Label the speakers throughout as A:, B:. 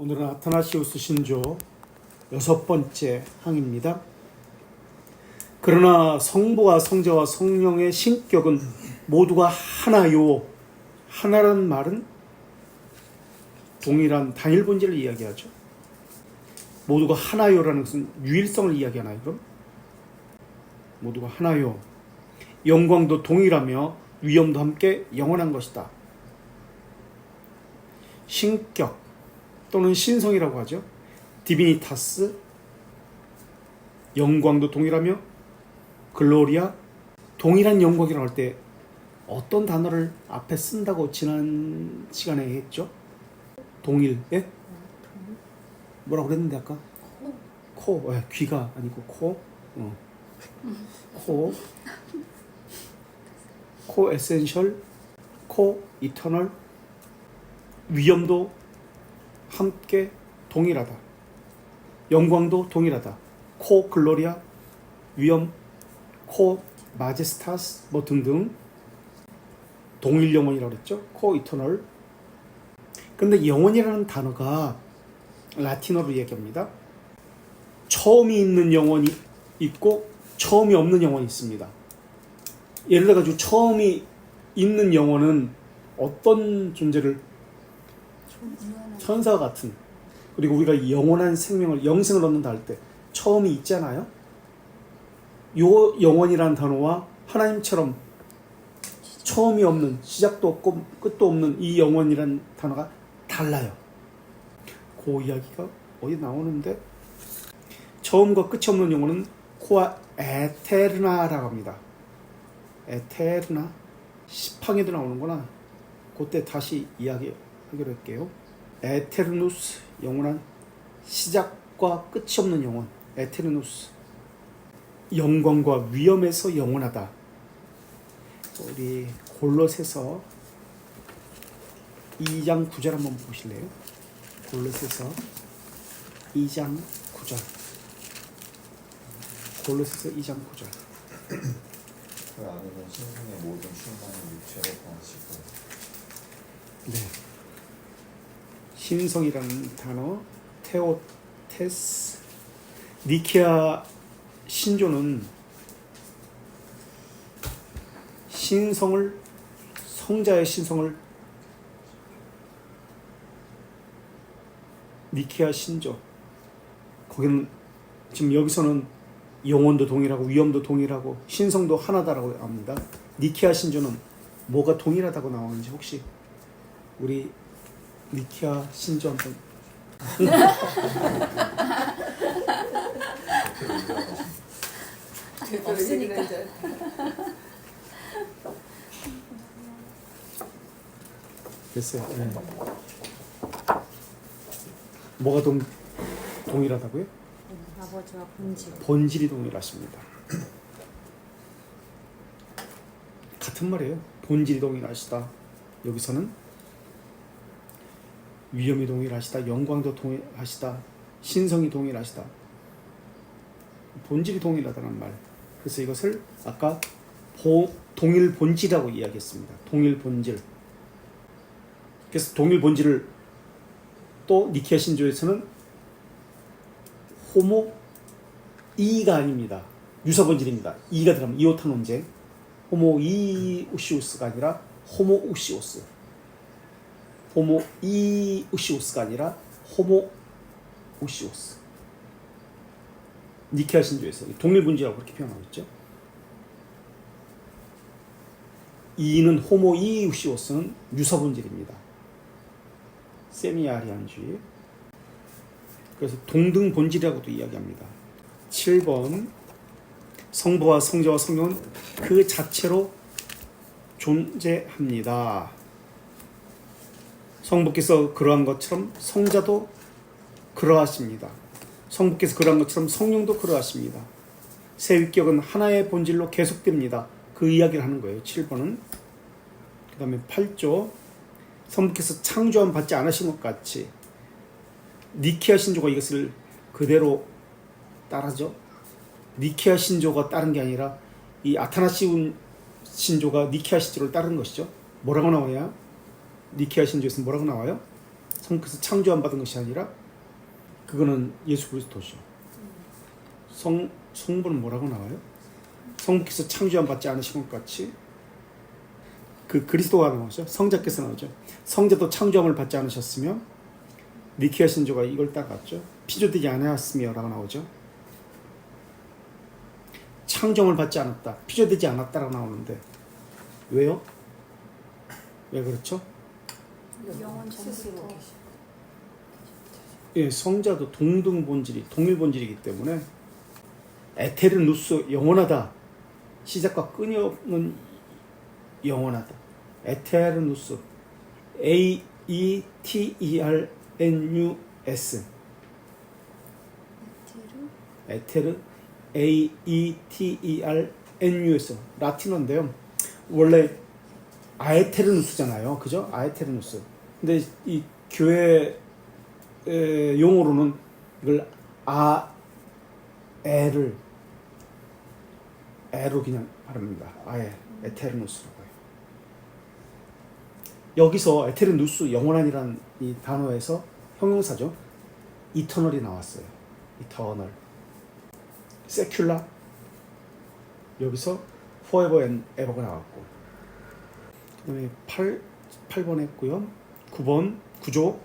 A: 오늘은 아타나시우스 신조 6번째 항입니다. 그러나 성부와 성자와 성령의 신격은 모두가 하나요. 하나라는 말은 동일한 단일 본질을 이야기하죠. 모두가 하나요라는 것은 유일성을 이야기하나요? 그럼? 모두가 하나요. 영광도 동일하며 위엄도 함께 영원한 것이다. 신격 또는 신성이라고 하죠. 디비니타스, 영광도 동일하며 글로리아, 동일한 영광이라고 할 때 어떤 단어를 앞에 쓴다고 지난 시간에 했죠? 동일, 예? 뭐라고 그랬는데 아까? 코, 귀가 아니고 코, 코 에센셜, 코 이터널, 위엄도 함께 동일하다. 영광도 동일하다. 코 글로리아, 위엄, 코 마제스타스 뭐 등등 동일 영혼이라고 그랬죠. 코 이터널. 그런데 영혼이라는 단어가 라틴어로 얘기합니다. 처음이 있는 영혼이 있고 처음이 없는 영혼이 있습니다. 예를 들어가지고 처음이 있는 영혼은 어떤 존재를 천사와 같은, 그리고 우리가 영원한 생명을 영생을 얻는다 할 때 처음이 있잖아요. 요 영원이라는 단어와 하나님처럼 처음이 없는, 시작도 없고 끝도 없는 이 영원이라는 단어가 달라요. 그 이야기가 어디 나오는데, 처음과 끝이 없는 영혼은 코아 에테르나라고 합니다. 에테르나 10항에도 나오는구나. 그때 다시 이야기하기로 할게요. 에테르누스, 영원한 시작과 끝이 없는 영혼. 에테르누스, 영광과 위엄에서 영원하다. 우리 골로새서 2장 9절 한번 보실래요? 골로새서 2장 9절. 골로새서 2장 9절.
B: 그 안에는 신성의 모든 충만을 육체로 보하시고.
A: 네. 신성이라는 단어, 테오테스. 니케아 신조는 신성을, 성자의 신성을, 니케아 신조, 거기는 지금 여기서는 영혼도 동일하고 위엄도 동일하고 신성도 하나다라고 합니다. 니케아 신조는 뭐가 동일하다고 나오는지 혹시 우리 니케아 신조 한번
C: 없으니까.
A: 됐어요. 네. 뭐가 동일하다고요?
C: 아버지와 본질.
A: 본질이 동일하십니다. 같은 말이에요. 본질이 동일하시다. 여기서는 위엄이 동일하시다. 영광도 동일하시다. 신성이 동일하시다. 본질이 동일하다는 말. 그래서 이것을 아까 동일 본질이라고 이야기했습니다. 동일 본질. 그래서 동일 본질을 또 니케아 신조에서는 호모 이가 아닙니다. 유사 본질입니다. 이가 들어가면 이오타 논쟁. 호모 이우시우스가 아니라 호모 우시오스. 호모 이우시오스가 아니라 호모 우시오스. 니케아 신조에서 동일 본질이라고 그렇게 표현하고 있죠. 이는 호모 이우시오스는 유사 본질입니다. 세미아리안주의. 그래서 동등 본질이라고도 이야기합니다. 7번 성부와 성자와 성령은 그 자체로 존재합니다. 성부께서 그러한 것처럼 성자도 그러하십니다. 성부께서 그러한 것처럼 성령도 그러하십니다. 세 위격은 하나의 본질로 계속됩니다. 그 이야기를 하는 거예요. 7번은. 그 다음에 8조 성부께서 창조함 받지 않으신 것 같이. 니케아 신조가 이것을 그대로 따라죠. 니케아 신조가 따른 게 아니라 이 아타나시운 신조가 니케아 신조를 따른 것이죠. 뭐라고 나와야? 니케아 신조에서 뭐라고 나와요? 성부께서 창조함 받은 것이 아니라 그거는 예수 그리스도죠. 성부는 뭐라고 나와요? 성부께서 창조함 받지 않으신 것 같이 그 그리스도가 나오죠. 성자께서 나오죠. 성자도 창조함을 받지 않으셨으며 니케아 신조가 이걸 따라갔죠. 피조되지 않았으며 라고 나오죠. 창조함을 받지 않았다, 피조되지 않았다라고 나오는데 왜요? 왜 그렇죠?
C: 영원
D: 스스로
C: 전부터
D: 계시.
A: 예, 성자도 동등 본질이 동일 본질이기 때문에 에테르누스 영원하다. 시작과 끈이 없는 영원하다. 에테르누스 AETERNUS 에테르 AETERNUS 라틴어인데요. 원래 아에테르누스잖아요. 그죠? 아에테르누스. 근데 이 교회 용어로는 이걸 에로 그냥 발음합니다. 에테르누스라고 해요. 여기서 에테르누스 영원한이라는 이 단어에서 형용사죠. 이터널이 나왔어요. 이터널. 세큘라 여기서 forever and ever가 나왔고, 그다음에 8번 했고요. 9번 구조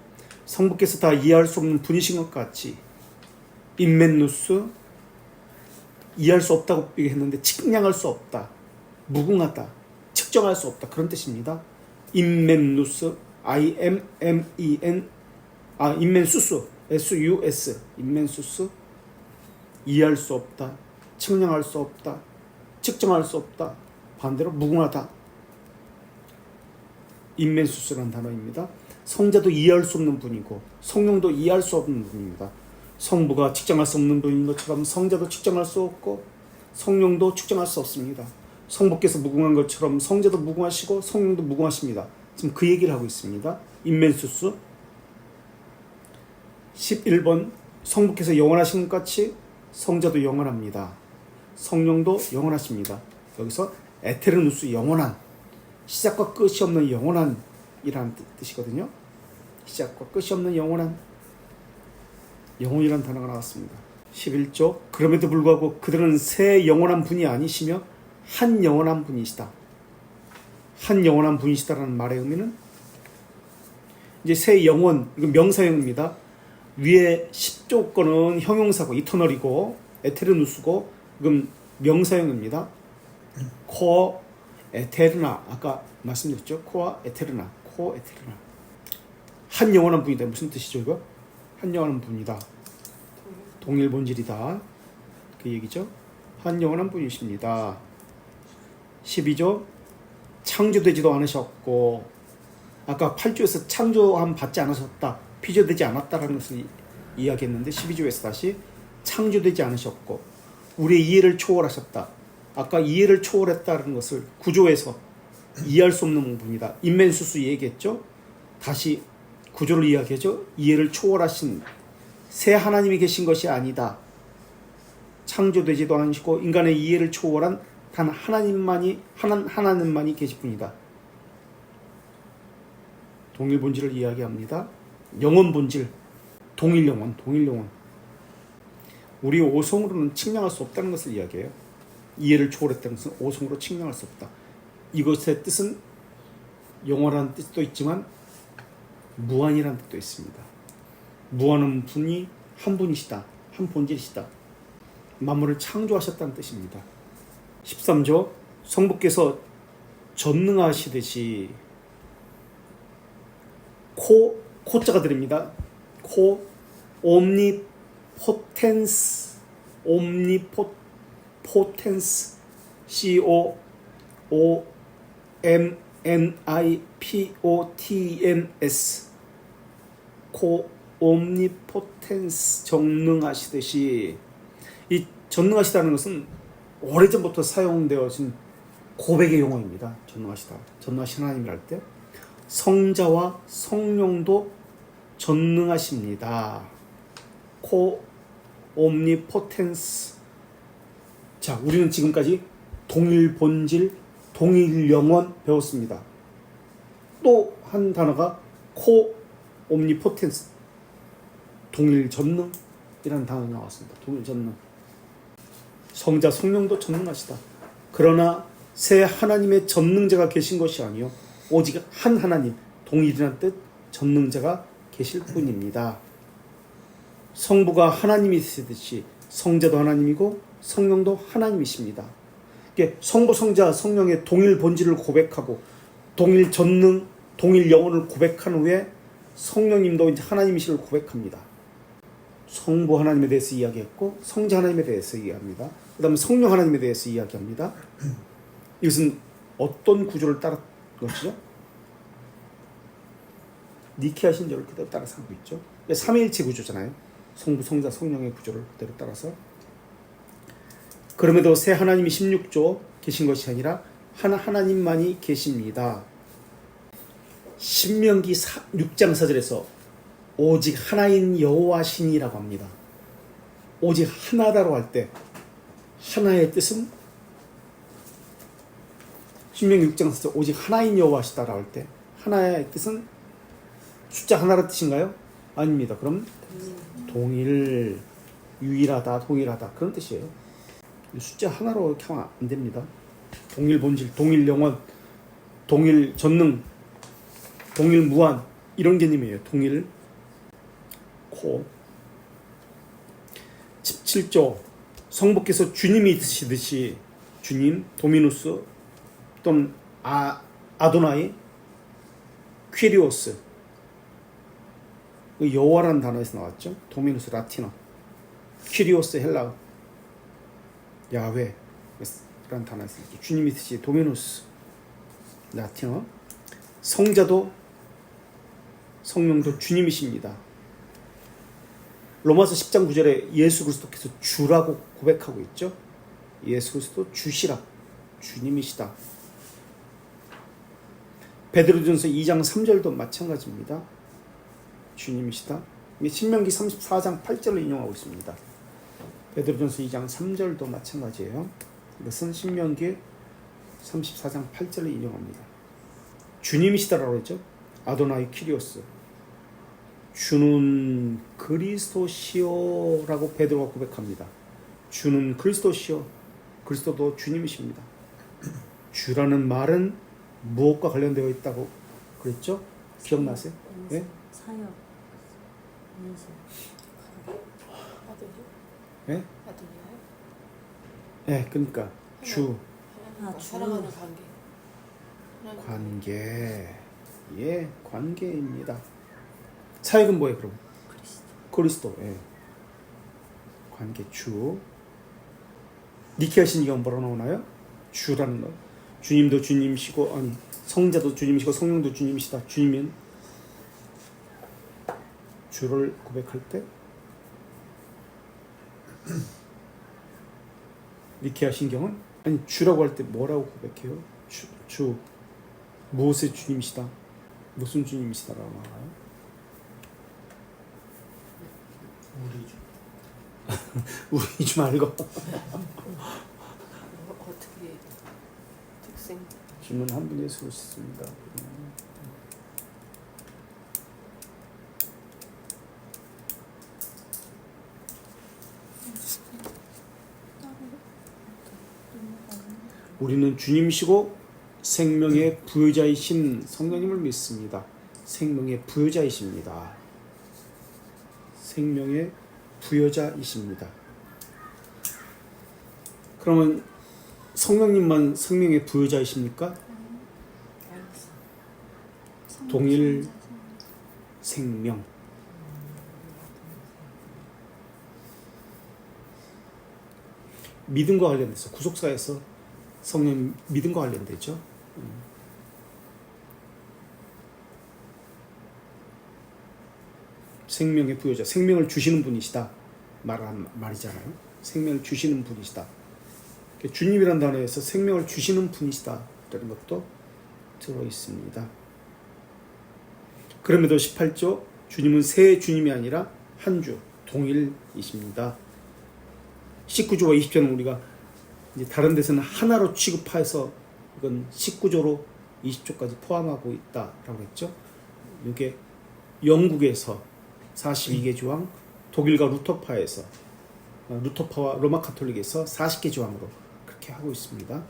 A: 성부께서 다 이해할 수 없는 분이신 것 같이 인멘누스 이해할 수 없다고 얘기했는데 측량할 수 없다, 무궁하다, 측정할 수 없다 그런 뜻입니다. 인멘누스 IMMEN 인멘수스 SUS 인멘수스 이해할 수 없다, 측량할 수 없다, 측정할 수 없다, 반대로 무궁하다. 인멘수스라는 단어입니다. 성자도 이해할 수 없는 분이고 성령도 이해할 수 없는 분입니다. 성부가 측정할 수 없는 분인 것처럼 성자도 측정할 수 없고 성령도 측정할 수 없습니다. 성부께서 무궁한 것처럼 성자도 무궁하시고 성령도 무궁하십니다. 지금 그 얘기를 하고 있습니다. 인멘수스 11번 성부께서 영원하신 것 같이 성자도 영원합니다. 성령도 영원하십니다. 여기서 에테르누스 영원한, 시작과 끝이 없는 영원한이라는 뜻이거든요. 시작과 끝이 없는 영원한, 영혼이라는 단어가 나왔습니다. 11조 그럼에도 불구하고 그들은 새 영원한 분이 아니시며 한 영원한 분이시다. 한 영원한 분이시다라는 말의 의미는 이제 새 영원, 이건 명사형입니다. 위에 10조 거는 형용사고 이터널이고 에테르누스고 이건 명사형입니다. 코어 에테르나, 아까 말씀드렸죠. 코어 에테르나, 코어 에테르나. 한 영원한 분이다. 무슨 뜻이죠 이거? 한 영원한 분이다. 동일 본질이다. 그 얘기죠. 한 영원한 분이십니다. 12조 창조되지도 않으셨고, 아까 8조에서 창조함 받지 않으셨다, 피조되지 않았다라는 것을 이야기했는데 12조에서 다시 창조되지 않으셨고 우리의 이해를 초월하셨다. 아까 이해를 초월했다는 것을 9조에서 이해할 수 없는 분이다. 인멘수스 얘기했죠. 다시 구조를 이야기하죠. 이해를 초월하신 새 하나님이 계신 것이 아니다. 창조되지도 않으시고 인간의 이해를 초월한 단 하나님만이 계실 뿐이다. 동일 본질을 이야기합니다. 영원 본질, 동일 영혼, 동일 영혼. 우리 오성으로는 측량할 수 없다는 것을 이야기해요. 이해를 초월했다는 것은 오성으로 측량할 수 없다. 이것의 뜻은 영원한 뜻도 있지만 무한이라는 뜻도 있습니다. 무한한 분이 한 분이시다, 한 본질이시다. 만물을 창조하셨다는 뜻입니다. 13조 성부께서 전능하시듯이 코자가 들립니다. 옴니포텐스 COOMNIPOTENS 옴니포텐스 전능하시듯이, 이 전능하시다는 것은 오래전부터 사용되어진 고백의 용어입니다. 전능하시다, 전능하신 하나님을 할 때 성자와 성령도 전능하십니다. 옴니포텐스. 자, 우리는 지금까지 동일 본질, 동일 영혼 배웠습니다. 또 한 단어가 옴니포텐스, 동일 전능이라는 단어가 나왔습니다. 동일 전능. 성자 성령도 전능하시다. 그러나 세 하나님의 전능자가 계신 것이 아니요 오직 한 하나님, 동일이라는 뜻, 전능자가 계실 뿐입니다. 성부가 하나님이시듯이 성자도 하나님이고 성령도 하나님이십니다. 성부, 성자, 성령의 동일 본질을 고백하고 동일 전능, 동일 영혼을 고백한 후에 성령님도 이제 하나님이시를 고백합니다. 성부 하나님에 대해서 이야기했고 성자 하나님에 대해서 이야기합니다. 그 다음에 성령 하나님에 대해서 이야기합니다. 이것은 어떤 구조를 따른 것이죠? 니케아 신조를 그대로 따라서 하고 있죠. 삼위일체 구조잖아요. 성부, 성자, 성령의 구조를 그대로 따라서. 그럼에도 세 하나님이 16조 계신 것이 아니라 하나님만이 계십니다. 신명기 6장 4절에서 오직 하나인 여호와시니라고 합니다. 오직 하나다로 할 때 하나의 뜻은 신명기 6장 4절 오직 하나인 여호와시다라고 할 때 하나의 뜻은 숫자 하나라는 뜻인가요? 아닙니다. 그럼 동일, 유일하다, 동일하다 그런 뜻이에요. 숫자 하나로 이렇게 하면 안 됩니다. 동일 본질, 동일 영혼, 동일 전능, 동일 무한 이런 개념이에요. 동일. 17조 성부께서 주님이 있으시듯이 주님, 도미누스 또는 아도나이, 퀴리오스 여호와라는 단어에서 나왔죠. 도미누스 라틴어, 퀴리오스 헬라어, 야훼라는 단어에서 나왔죠. 주님이 있으시 도미누스 라틴어. 성자도 성령도 주님이십니다. 로마서 10장 9절에 예수 그리스도께서 주라고 고백하고 있죠. 예수 그리스도 주시라, 주님이시다. 베드로전서 2장 3절도 마찬가지입니다. 주님이시다. 신명기 34장 8절을 인용하고 있습니다. 베드로전서 2장 3절도 마찬가지예요. 이것은 신명기 34장 8절을 인용합니다. 주님이시다라고 했죠. 아도나이 키리오스, 주는 그리스도시오라고 베드로가 고백합니다. 주는 그리스도시오, 그리스도도 주님이십니다. 주라는 말은 무엇과 관련되어 있다고 그랬죠? 기억나세요? 네?
C: 사역, 인수,
D: 아들이요?
A: 네?
D: 아들이요?
A: 네, 그러니까 주,
D: 사랑하는 관계.
A: 관계, 예, 관계입니다. 사역은 뭐예요, 그럼? 그리스도, 예. 관계, 주. 니케아 신경 뭐라고 나오나요? 주라는 거. 주님도 주님이시고, 아니, 성자도 주님이시고, 성령도 주님이시다. 주님은 주를 고백할 때, 니케아 신경은 아니 주라고 할 때 뭐라고 고백해요? 주 무엇의 주님이시다? 무슨 주님이시다라고 나와요?
B: 우리 주.
A: 우리 주 말고
D: 어떻게 특생?
A: 주는 한 분 예수 그리스도입니다. 우리는 주님이시고 생명의 부여자이신 성령님을 믿습니다. 생명의 부여자이십니다. 생명의 부여자이십니다. 그러면 성령님만 생명의 부여자이십니까? 동일 생명. 믿음과 관련돼서 구속사에서 성령 믿음과 관련되죠. 생명의 부여자, 생명을 주시는 분이시다 말한 말이잖아요. 생명을 주시는 분이시다. 주님이라는 단어에서 생명을 주시는 분이시다라는 것도 들어 있습니다. 그럼에도 18조 주님은 세 주님이 아니라 한 주 동일이십니다. 19조와 20조는 우리가 이제 다른 데서는 하나로 취급해서 이건 19조로 20조까지 포함하고 있다라고 했죠. 이게 영국에서 42개 조항, 독일과 루터파와 로마 카톨릭에서 40개 조항으로 그렇게 하고 있습니다.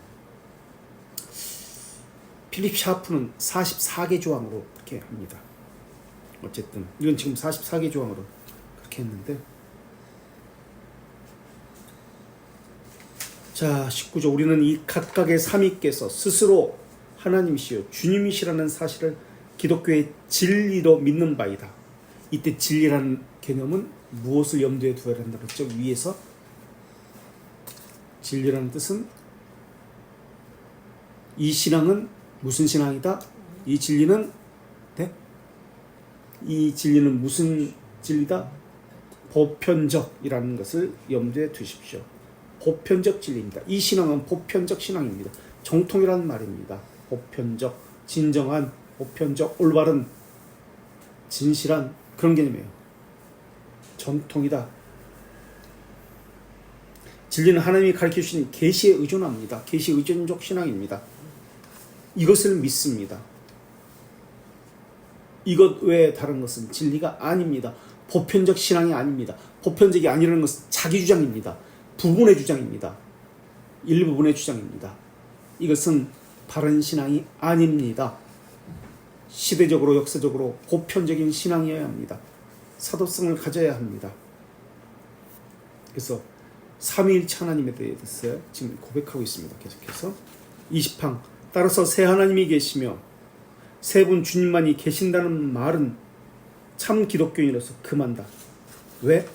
A: 필립 샤프는 44개 조항으로 그렇게 합니다. 어쨌든 이건 지금 44개 조항으로 그렇게 했는데, 자 19조, 우리는 이 각각의 삼위께서 스스로 하나님이시요 주님이시라는 사실을 기독교의 진리로 믿는 바이다. 이때 진리라는 개념은 무엇을 염두에 두어야 한다고 했죠? 위에서 진리라는 뜻은 이 신앙은 무슨 신앙이다? 이 진리는 네? 이 진리는 무슨 진리다? 보편적이라는 것을 염두에 두십시오. 보편적 진리입니다. 이 신앙은 보편적 신앙입니다. 정통이라는 말입니다. 보편적, 진정한, 보편적, 올바른, 진실한 그런 개념이에요. 정통이다. 진리는 하나님이 가르쳐 주신 계시에 의존합니다. 계시 의존적 신앙입니다. 이것을 믿습니다. 이것 외에 다른 것은 진리가 아닙니다. 보편적 신앙이 아닙니다. 보편적이 아니라는 것은 자기 주장입니다. 부분의 주장입니다. 일부분의 주장입니다. 이것은 바른 신앙이 아닙니다. 시대적으로 역사적으로 보편적인 신앙이어야 합니다. 사도성을 가져야 합니다. 그래서 삼위일체 하나님에 대해서 지금 고백하고 있습니다. 계속해서 20항, 따라서 새 하나님이 계시며 세 분 주님만이 계신다는 말은 참 기독교인으로서 금한다. 왜?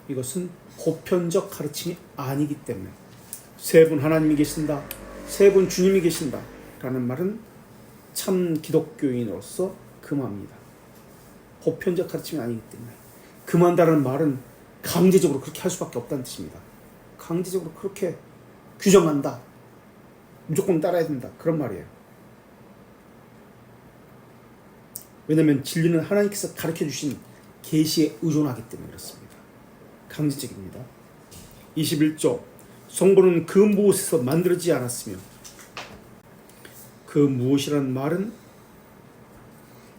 A: 이것은 보편적 가르침이 아니기 때문에. 세 분 하나님이 계신다, 세 분 주님이 계신다 라는 말은 참 기독교인으로서 금합니다. 보편적 가르침이 아니기 때문에. 금한다는 말은 강제적으로 그렇게 할 수밖에 없다는 뜻입니다. 강제적으로 그렇게 규정한다, 무조건 따라야 된다, 그런 말이에요. 왜냐하면 진리는 하나님께서 가르쳐 주신 계시에 의존하기 때문에 그렇습니다. 강제적입니다. 21조, 성부는 그 무엇에서 만들어지지 않았으며, 그 무엇이라는 말은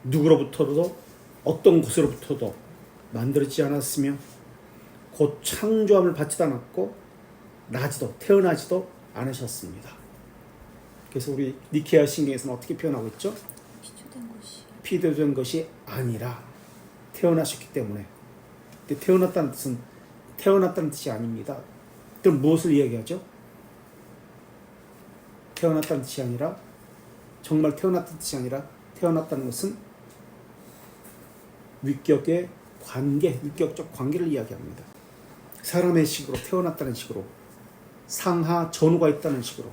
A: 누구로부터도 어떤 곳으로부터도 만들어지지 않았으며 곧 창조함을 받지도 않았고 나지도 태어나지도 않으셨습니다. 그래서 우리 니케아 신경에서는 어떻게 표현하고 있죠? 피조된 것이 아니라 태어나셨기 때문에. 근데 태어났다는 뜻은 태어났다는 뜻이 아닙니다. 그럼 무엇을 이야기하죠? 태어났다는 뜻이 아니라, 정말 태어났다는 뜻이 아니라, 태어났다는 것은 위격의 관계, 위격적 관계를 이야기합니다. 사람의 식으로, 태어났다는 식으로, 상하 전후가 있다는 식으로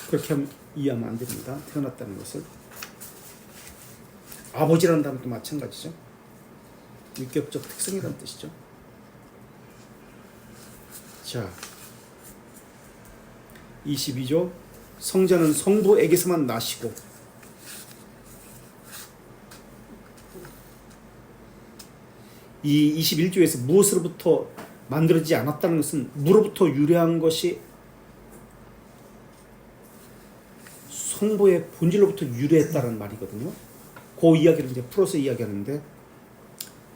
A: 그렇게 이해하면 안 됩니다. 태어났다는 것을. 아버지라는 단어도 마찬가지죠. 위격적 특성이라는 뜻이죠. 자, 22조, 성자는 성부에게서만 나시고, 이 21조에서 무엇으로부터 만들어지지 않았다는 것은 무로부터 유래한 것이 성부의 본질로부터 유래했다는 말이거든요. 그 이야기를 이제 풀어서 이야기하는데,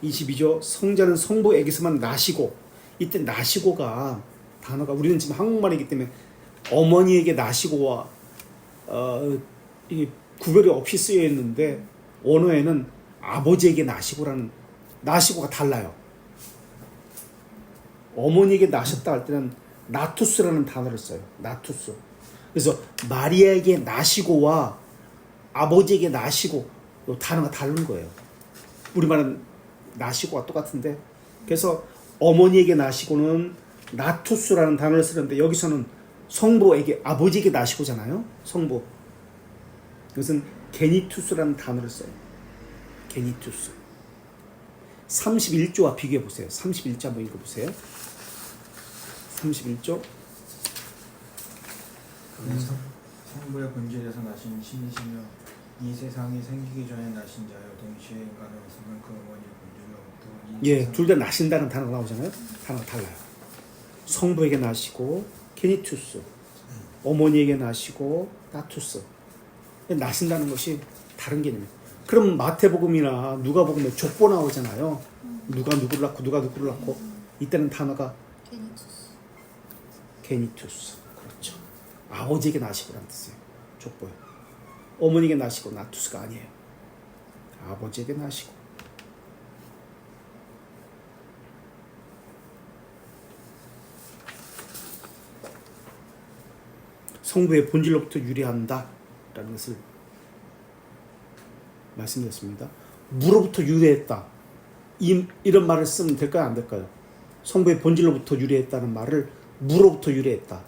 A: 22조, 성자는 성부에게서만 나시고, 이때 나시고가 단어가, 우리는 지금 한국말이기 때문에 어머니에게 나시고와 이게 구별이 없이 쓰여 있는데, 원어에는 아버지에게 나시고라는, 나시고가 달라요. 어머니에게 나셨다 할 때는 나투스라는 단어를 써요. 나투스. 그래서 마리아에게 나시고와 아버지에게 나시고 이 단어가 다른 거예요. 우리말은 나시고가 똑같은데, 그래서 어머니에게 나시고는 나투스라는 단어를 쓰는데, 여기서는 성부에게, 아버지에게 나시고잖아요. 성부. 이것은 게니투스라는 단어를 써요. 게니투스. 31조와 비교해 보세요. 31조 한번 읽어보세요. 31조.
B: 성부의 본질에서 나신 신이시며 이 세상이 생기기 전에 나신 자여 동시에 인간의 없으면 그 어머니의 본질로부터
A: 예, 둘 다 나신다는 단어가 나오잖아요. 단어가 달라요. 성부에게 나시고 게니투스, 어머니에게 나시고 나투스. 나신다는 것이 다른 개념이에요. 그럼 마태복음이나 누가복음에 족보 나오잖아요. 누가 누구를 낳고 누가 누구를 낳고 이때는 단어가
C: 게니투스.
A: 게니투스. 그렇죠. 아버지에게 나시고라는 뜻이에요. 족보요. 어머니에게 나시고 나투스가 아니에요. 아버지에게 나시고. 성부의 본질로부터 유래한다 라는 것을 말씀드렸습니다. 무로부터 유래했다. 이런 말을 쓰면 될까요? 안 될까요? 성부의 본질로부터 유래했다는 말을 무로부터 유래했다.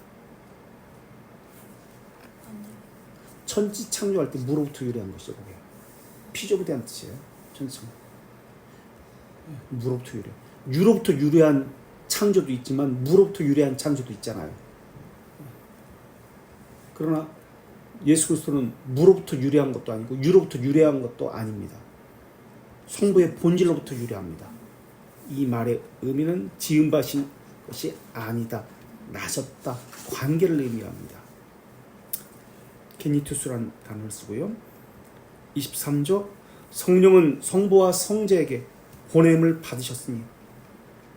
A: 천지 창조할 때 무로부터 유래한 것이죠. 그게 피조에 대한 뜻이에요. 천지 창조. 무로부터 유래. 유로부터 유래한 창조도 있지만 무로부터 유래한 창조도 있잖아요. 그러나 예수 그리스도는 무로부터 유래한 것도 아니고 유로부터 유래한 것도 아닙니다. 성부의 본질로부터 유래합니다. 이 말의 의미는 지음받으신 것이 아니다. 나셨다. 관계를 의미합니다. 게니투스라는 단어를 쓰고요. 23조 성령은 성부와 성자에게 보냄을 받으셨으니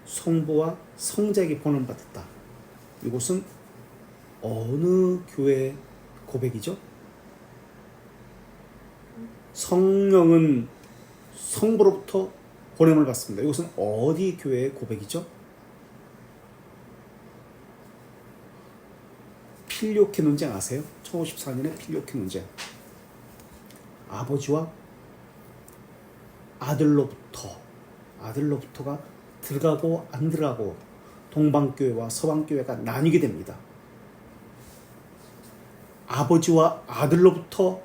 A: 성부와 성자에게 보냄을 받았다. 이것은 어느 교회의 고백이죠? 성령은 성부로부터 보냄을 받습니다. 이것은 어디 교회의 고백이죠? 필요케 논쟁 아세요? 1054년에 필요케 논쟁. 아버지와 아들로부터가 들어가고 안 들어가고 동방교회와 서방교회가 나뉘게 됩니다. 아버지와 아들로부터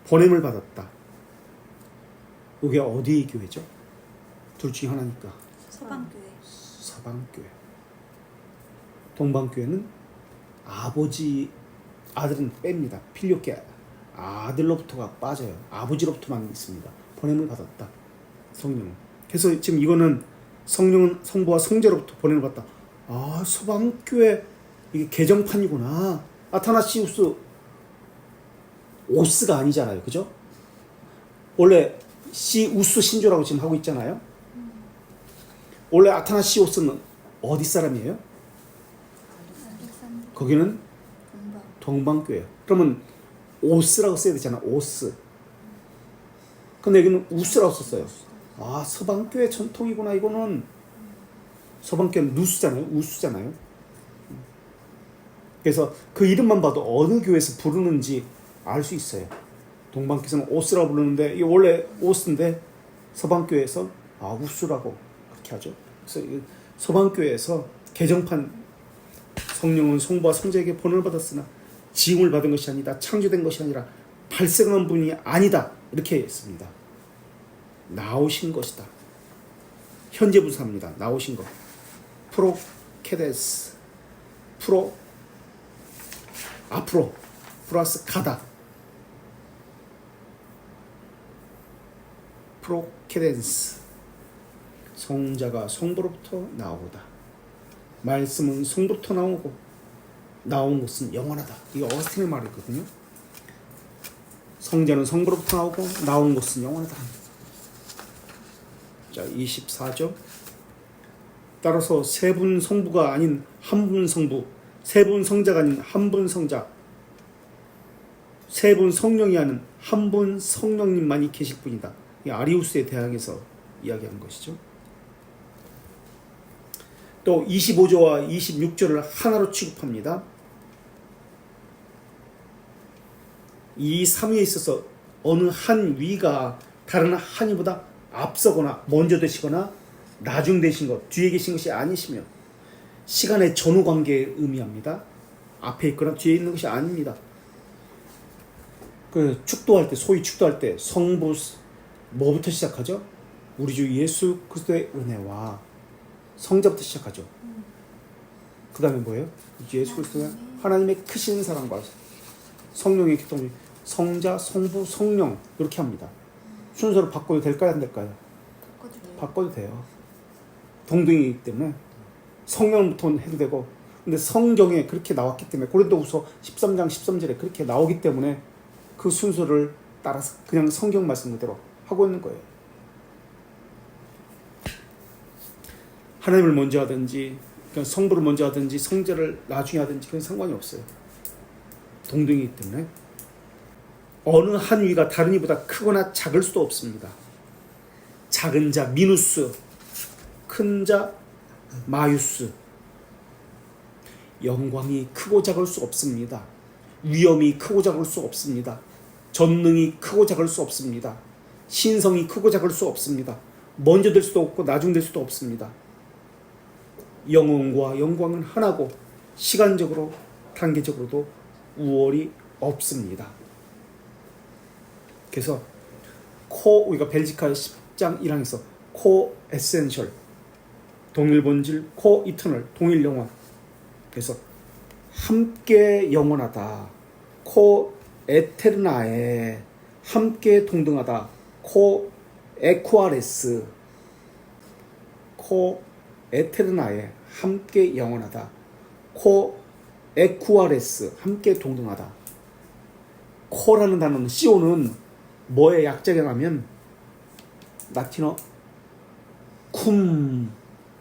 A: 보냄을 받았다. 이게 어디의 교회죠? 둘 중에 하나니까.
C: 서방교회.
A: 서방교회. 동방교회는 아들은 뺍니다. 필요케 아들로부터가 빠져요. 아버지로부터만 있습니다. 보냄을 받았다. 성령은. 그래서 지금 이거는 성령은 성부와 성자로부터 보냄을 받다. 아, 서방교회 이게 개정판이구나. 아타나시우스 오스가 아니잖아요. 그죠? 원래 시우스 신조라고 지금 하고 있잖아요. 원래 아타나시우스는 어디 사람이에요? 거기는 동방교회예요. 그러면 오스라고 써야 되잖아. 오스. 근데 여기는 우스라고 썼어요. 아, 서방교회 전통이구나. 이거는 서방교회는 누수잖아요. 우수잖아요. 그래서 그 이름만 봐도 어느 교회에서 부르는지 알 수 있어요. 동방교회에서는 오스라고 부르는데 이게 원래 오스인데 서방교회에서 우수라고 그렇게 하죠. 그래서 서방교회에서 개정판 성령은 성부와 성자에게 보냄을 받았으나 지음을 받은 것이 아니다. 창조된 것이 아니라 발생한 분이 아니다. 이렇게 했습니다. 나오신 것이다. 현재 분사입니다. 나오신 것. 프로케데스. 앞으로 플러스 가다. 프로케덴스. 성자가 성부로부터 나오다. 말씀은 성부로부터 나오고 나온 것은 영원하다. 이게 어거스틴의 말이거든요. 성자는 성부로부터 나오고 나온 것은 영원하다. 자, 24절. 따라서 세 분 성부가 아닌 한 분 성부, 세 분 성자가 아닌 한 분 성자, 세 분 성령이 아닌 한 분 성령님만이 계실 뿐이다. 이 아리우스의 대학에서 이야기한 것이죠. 또 25조와 26조를 하나로 취급합니다. 이 삼위에 있어서 어느 한 위가 다른 한 위보다 앞서거나 먼저 되시거나 나중 되신 것, 뒤에 계신 것이 아니시며 시간의 전후 관계를 의미합니다. 앞에 있거나 뒤에 있는 것이 아닙니다. 그 축도할 때, 소위 축도할 때 성부 뭐부터 시작하죠? 우리 주 예수 그리스도의 은혜와 성자부터 시작하죠. 그 다음에 뭐예요? 예수 그리스도의 하나님의 크신 사랑과 성령의 교통, 성자, 성부, 성령 이렇게 합니다. 순서를 바꿔도 될까요? 안 될까요? 바꿔도 돼요. 동등이기 때문에 성령부터 해도 되고, 근데 성경에 그렇게 나왔기 때문에 고린도후서 13장 13절에 그렇게 나오기 때문에 그 순서를 따라서 그냥 성경 말씀 그대로 하고 있는 거예요. 하나님을 먼저 하든지 성부를 먼저 하든지 성자를 나중에 하든지 그건 상관이 없어요. 동등이기 때문에 어느 한 위가 다른 이보다 크거나 작을 수도 없습니다. 작은 자 미누스, 큰 자 마유스. 영광이 크고 작을 수 없습니다. 위엄이 크고 작을 수 없습니다. 전능이 크고 작을 수 없습니다. 신성이 크고 작을 수 없습니다. 먼저 될 수도 없고 나중 될 수도 없습니다. 영혼과 영광은 하나고 시간적으로 단계적으로도 우월이 없습니다. 그래서 우리가 벨지카 10장 1항에서 코 에센셜, 동일 본질, 코 이터널, 동일 영원. 그래서 함께 영원하다. 코 에테르나에 함께 동등하다. 코 에쿠아레스. 코 에테르나에 함께 영원하다. 코 에쿠아레스 함께 동등하다. 코라는 단어는 CO는 뭐의 약자가 하면 라틴어 쿰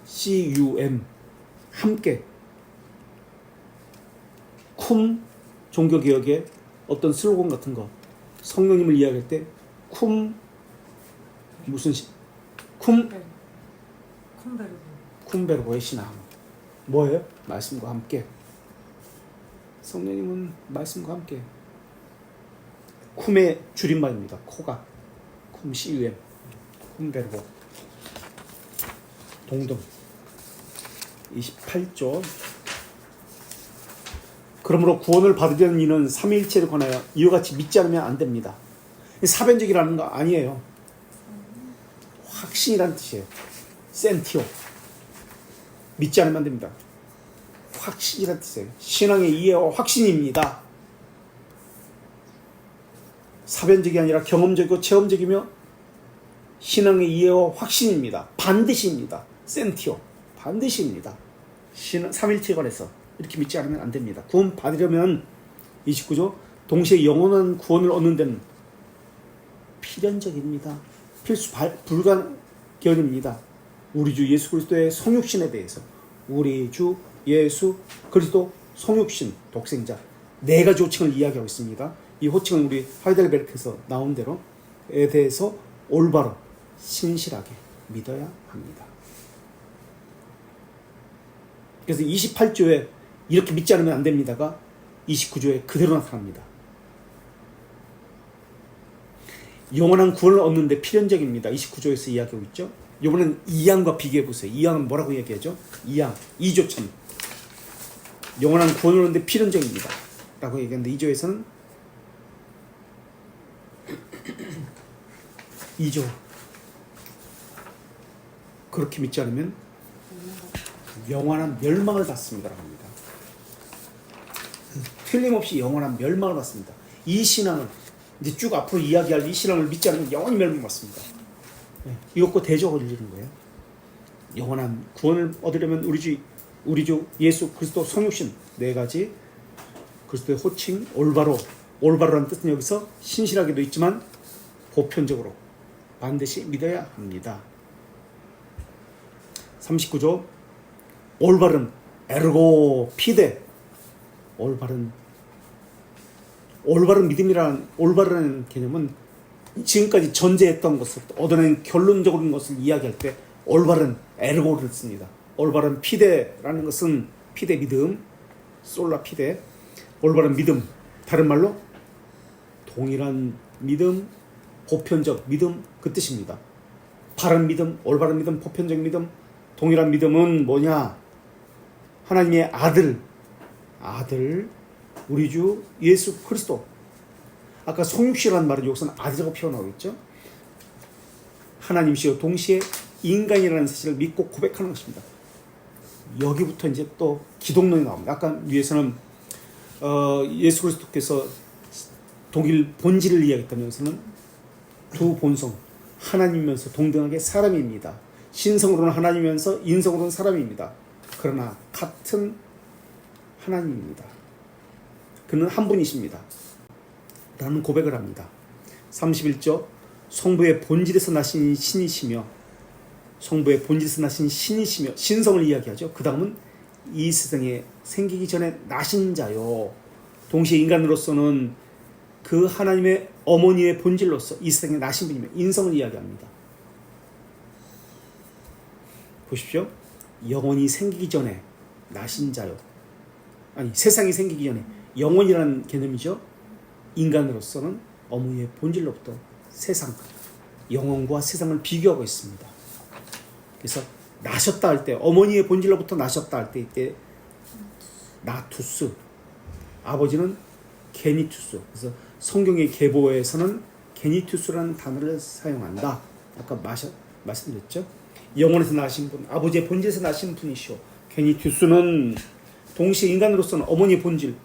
A: CUM 함께. 쿰 종교개혁의 어떤 슬로건 같은 거 성령님을 이야기할 때 쿰 무슨 쿰
C: 콤베르고.
A: 쿰베르고의 신앙 뭐예요? 말씀과 함께. 성령님은 말씀과 함께. 쿰의 줄임말입니다. 코가 쿰 CUM 쿰베르고. 동등. 28조. 그러므로 구원을 받으려는 이는 삼위일체를 권하여 이와 같이 믿지 않으면 안 됩니다. 사변적이라는 거 아니에요. 확신이라는 뜻이에요. 센티오. 믿지 않으면 안 됩니다. 확신이라는 뜻이에요. 신앙의 이해와 확신입니다. 사변적이 아니라 경험적이고 체험적이며 신앙의 이해와 확신입니다. 반드시입니다. 센티오. 반드시입니다. 삼일체에 관해서 이렇게 믿지 않으면 안 됩니다. 구원 받으려면 29조 동시에 영원한 구원을 얻는 데는 필연적입니다. 필수 불가결입니다. 우리 주 예수 그리스도의 성육신에 대해서 우리 주 예수 그리스도 성육신 독생자 네 가지 호칭을 이야기하고 있습니다. 이 호칭은 우리 하이델베르크에서 나온 대로에 대해서 올바로 신실하게 믿어야 합니다. 그래서 28조에 이렇게 믿지 않으면 안 됩니다가 29조에 그대로 나타납니다. 영원한 구원을 얻는데 필연적입니다. 29조에서 이야기하고 있죠. 이번엔 2항과 비교해 보세요. 2항은 뭐라고 얘기하죠? 2항 2조 참 영원한 구원을 얻는데 필연적입니다 라고 얘기하는데 2조에서는 2조 그렇게 믿지 않으면 영원한 멸망을 받습니다 라고 합니다. 틀림없이 영원한 멸망을 받습니다. 이 신앙을 이제 쭉 앞으로 이야기할 이 신앙을 믿지 않으면 영원히 멸망받습니다. 이것과 대적을 이루는 거예요. 영원한 구원을 얻으려면 우리 주 예수 그리스도 성육신 네 가지 그리스도의 호칭 올바로라는 뜻은 여기서 신실하게도 있지만 보편적으로 반드시 믿어야 합니다. 39조 올바른 에르고 피데 올바른 믿음이라는 올바른 개념은 지금까지 전제했던 것을 얻어낸 결론적인 것을 이야기할 때 올바른 에르고를 씁니다. 올바른 피데라는 것은 피데 믿음, 솔라 피데, 올바른 믿음, 다른 말로 동일한 믿음, 보편적 믿음 그 뜻입니다. 바른 믿음, 올바른 믿음, 보편적 믿음, 동일한 믿음은 뭐냐? 하나님의 아들 우리 주 예수 그리스도. 아까 성육신이라는 말은 여기서는 아들이라고 표현하고 있죠. 하나님이시여 동시에 인간이라는 사실을 믿고 고백하는 것입니다. 여기부터 이제 또 기독론이 나옵니다. 아까 위에서는 예수 그리스도께서 독일 본질을 이야기했다면서는 두 본성 하나님이면서 동등하게 사람입니다. 신성으로는 하나님이면서 인성으로는 사람입니다. 그러나 같은 하나님입니다. 그는 한 분이십니다. 라는 고백을 합니다. 31절 성부의 본질에서 나신 신이시며 성부의 본질에서 나신 신이시며 신성을 이야기하죠. 그 다음은 이 세상에 생기기 전에 나신 자요. 동시에 인간으로서는 그 하나님의 어머니의 본질로서 이 세상에 나신 분이며 인성을 이야기합니다. 보십시오. 영원히 생기기 전에 나신 자요. 아니 세상이 생기기 전에 영원이라는 개념이죠. 인간으로서는 어머니의 본질로부터 세상, 영혼과 세상을 비교하고 있습니다. 그래서 나셨다 할 때 어머니의 본질로부터 나셨다 할 때 이때 나투스, 아버지는 게니투스. 그래서 성경의 계보에서는 게니투스라는 단어를 사용한다. 아까 말씀드렸죠. 영혼에서 나신 분, 아버지의 본질에서 나신 분이시오. 게니투스는 동시에 인간으로서는 어머니의 본질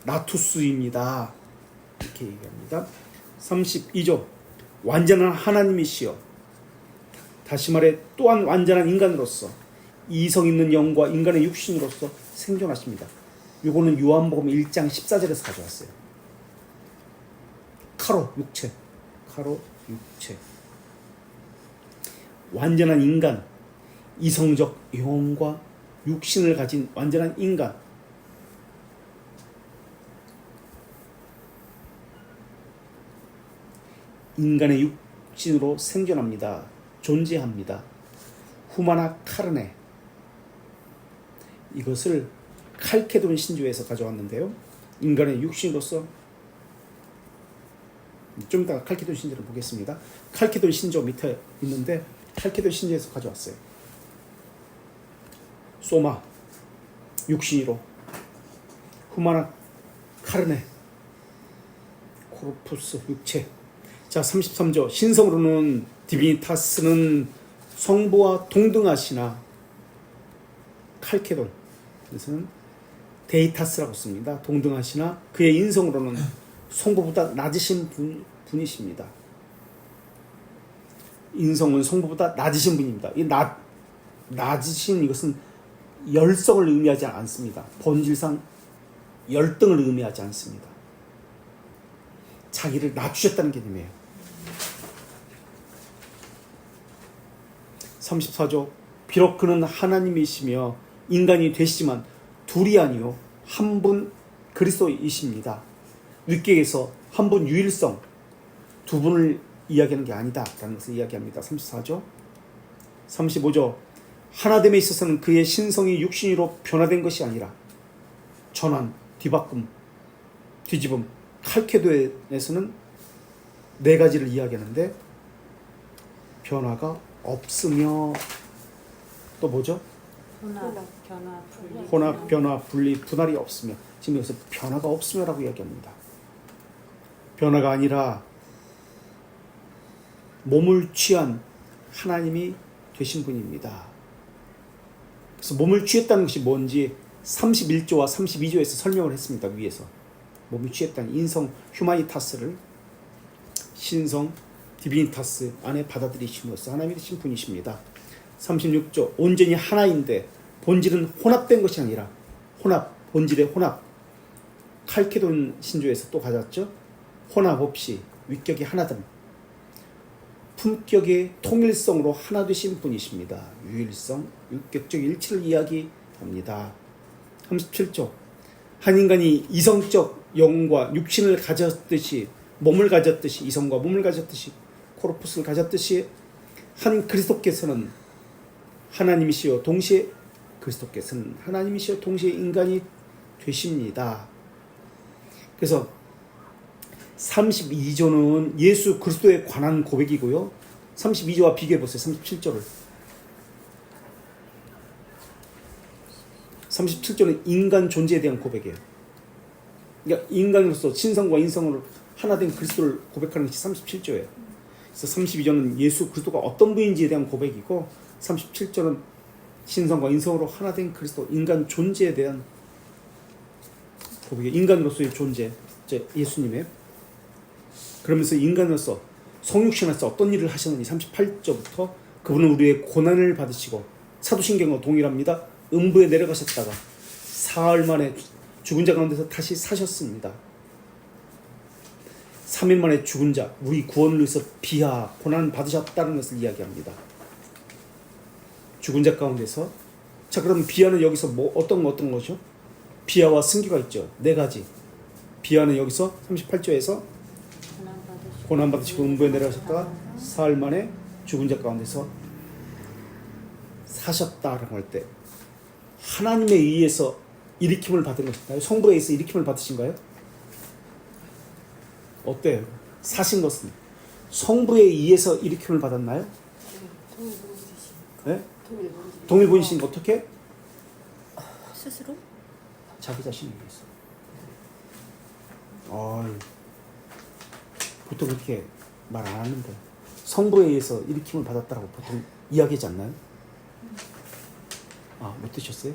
A: 나투스입니다. 이렇게 얘기합니다. 32조 완전한 하나님이시여. 다시 말해 또한 완전한 인간으로서 이성 있는 영과 인간의 육신으로서 생존하십니다. 요거는 요한복음 1장 14절에서 가져왔어요. 카로 육체. 완전한 인간, 이성적 영과 육신을 가진 완전한 인간. 인간의 육신으로 생존합니다. 존재합니다. 후마나 카르네. 이것을 칼케돈 신조에서 가져왔는데요. 인간의 육신으로서 좀 이따가 칼케돈 신조를 보겠습니다. 칼케돈 신조 밑에 있는데 칼케돈 신조에서 가져왔어요. 소마 육신으로, 후마나 카르네 코르푸스 육체. 자 33조 신성으로는 디비니타스는 성부와 동등하시나 칼케돈 그래서는 데이타스라고 씁니다. 동등하시나 그의 인성으로는 성부보다 낮으신 분이십니다. 인성은 성부보다 낮으신 분입니다. 이 낮으신 이것은 열성을 의미하지 않습니다. 본질상 열등을 의미하지 않습니다. 자기를 낮추셨다는 개념이에요. 34조 비록 그는 하나님이시며 인간이 되시지만 둘이 아니요 한 분 그리스도이십니다. 윗계에서 한 분 유일성 두 분을 이야기하는 게 아니다 라는 것을 이야기합니다. 34조 35조 하나됨에 있어서는 그의 신성이 육신으로 변화된 것이 아니라 전환, 뒤바꿈, 뒤집음, 칼케도에서는 네 가지를 이야기하는데 변화가 없으며 또 뭐죠? 혼합, 변화, 분리, 분할이 없으며 지금 여기서 변화가 없으며라고 이야기합니다. 변화가 아니라 몸을 취한 하나님이 되신 분입니다. 그래서 몸을 취했다는 것이 뭔지 31조와 32조에서 설명을 했습니다. 위에서 몸을 취했다는 인성 휴마니타스를 신성 디비니타스 안에 받아들이심으로써 하나님이 되신 분이십니다. 36조 온전히 하나인데 본질은 혼합된 것이 아니라 혼합, 본질의 혼합. 칼케돈 신조에서 또 가졌죠. 혼합 없이 위격이 하나됨. 품격의 통일성으로 하나 되신 분이십니다. 유일성, 유격적 일치를 이야기합니다. 37조 한 인간이 이성적 영과 육신을 가졌듯이 몸을 가졌듯이 이성과 몸을 가졌듯이 코르푸스를 가졌듯이 한 그리스도께서는 하나님이시요 동시에 그리스도께서는 하나님이시요 동시에 인간이 되십니다. 그래서 32조는 예수 그리스도에 관한 고백이고요. 32조와 비교해 보세요. 37조를. 37조는 인간 존재에 대한 고백이에요. 그러니까 인간으로서 신성과 인성으로 하나된 그리스도를 고백하는 것이 37조예요. 그래서 32조는 예수 그리스도가 어떤 분인지에 대한 고백이고 37조는 신성과 인성으로 하나된 그리스도 인간 존재에 대한 고백이에요. 인간으로서의 존재, 예수님의. 그러면서 인간으로서 성육신에서 어떤 일을 하셨는지 38조부터 그분은 우리의 고난을 받으시고 사도신경과 동일합니다. 음부에 내려가셨다가 사흘 만에 죽은 자 가운데서 다시 사셨습니다. 3일 만에 죽은 자, 우리 구원을 위해서 비하, 고난 받으셨다는 것을 이야기합니다. 죽은 자 가운데서. 자, 그럼 비하는 여기서 뭐 어떤 거죠? 비하와 승기가 있죠. 네 가지. 비하는 여기서 38조에서 고난 받으시고 음부에 내려가셨다가 사흘 만에 죽은 자 가운데서 사셨다라고 할 때 하나님에 의해서 일으킴을 받은 것인가요? 성부에 의해서 일으킴을 받으신가요? 어때요? 사신 것은 성부에 의해서 일으킴을 받았나요?
D: 동일본지신.
A: 네?
D: 동일본지신.
A: 동일본이신 어떻게?
C: 스스로?
A: 자기 자신에 의해서. 보통 그렇게 말 안 하는데 성부에 의해서 일으킴을 받았다라고 보통 이야기하지 않나요? 못 드셨어요?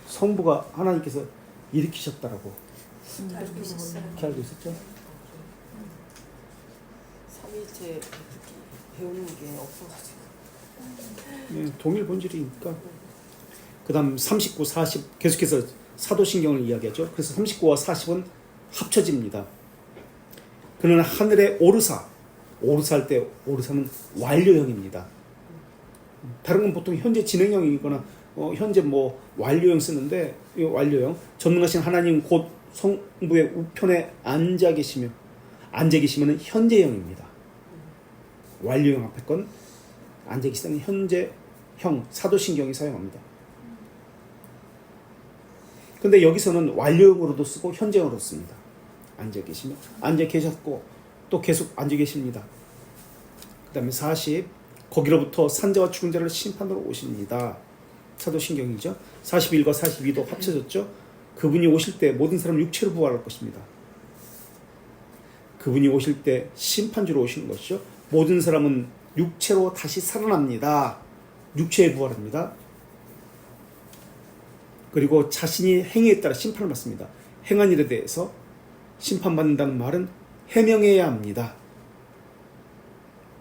A: 성부가 하나님께서 일으키셨다라고
D: 알고 있었어요.
A: 이렇게 알고 있었죠?
D: 삼일체 배우는 게 없어가지고.
A: 동일 본질이니까. 그 다음 39, 40 계속해서 사도신경을 이야기하죠. 그래서 39와 40은 합쳐집니다. 그는 하늘의 오르사 할 때 오르사는 완료형입니다. 다른 건 보통 현재 진행형이거나 현재 뭐 완료형 쓰는데 이 완료형 전능하신 하나님 곧 성부의 우편에 앉아 계시면 현재형입니다. 완료형 앞에 건 앉아 계시다는 현재형 사도신경이 사용합니다. 근데 여기서는 완료형으로도 쓰고 현재형으로 씁니다. 앉아 계시면 앉아 계셨고 또 계속 앉아 계십니다. 그 다음에 40 거기로부터 산자와 죽은 자를 심판하러 오십니다. 사도신경이죠. 41과 42도 합쳐졌죠. 그분이 오실 때 모든 사람 육체로 부활할 것입니다. 그분이 오실 때 심판주로 오시는 것이죠. 모든 사람은 육체로 다시 살아납니다. 육체에 부활합니다. 그리고 자신이 행위에 따라 심판을 받습니다. 행한 일에 대해서 심판받는다는 말은 해명해야 합니다.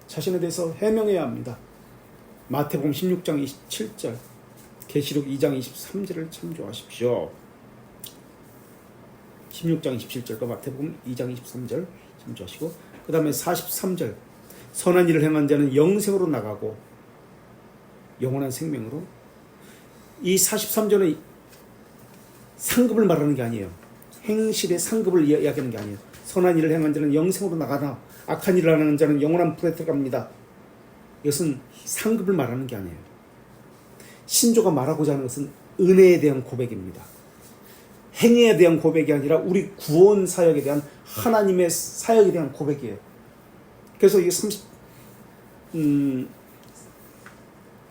A: 자신에 대해서 해명해야 합니다. 마태복음 16장 27절, 계시록 2장 23절을 참조하십시오. 16장 27절과 마태복음 2장 23절 참조하시고, 그 다음에 43절, 선한 일을 행한 자는 영생으로 나가고 영원한 생명으로. 이 43절은 상급을 말하는 게 아니에요. 행실의 상급을 이야기하는 게 아니에요. 선한 일을 행한 자는 영생으로 나가나 악한 일을 하는 자는 영원한 불에 들어갑니다. 이것은 상급을 말하는 게 아니에요. 신조가 말하고자 하는 것은 은혜에 대한 고백입니다. 행위에 대한 고백이 아니라 우리 구원 사역에 대한 하나님의 사역에 대한 고백이에요. 그래서 이게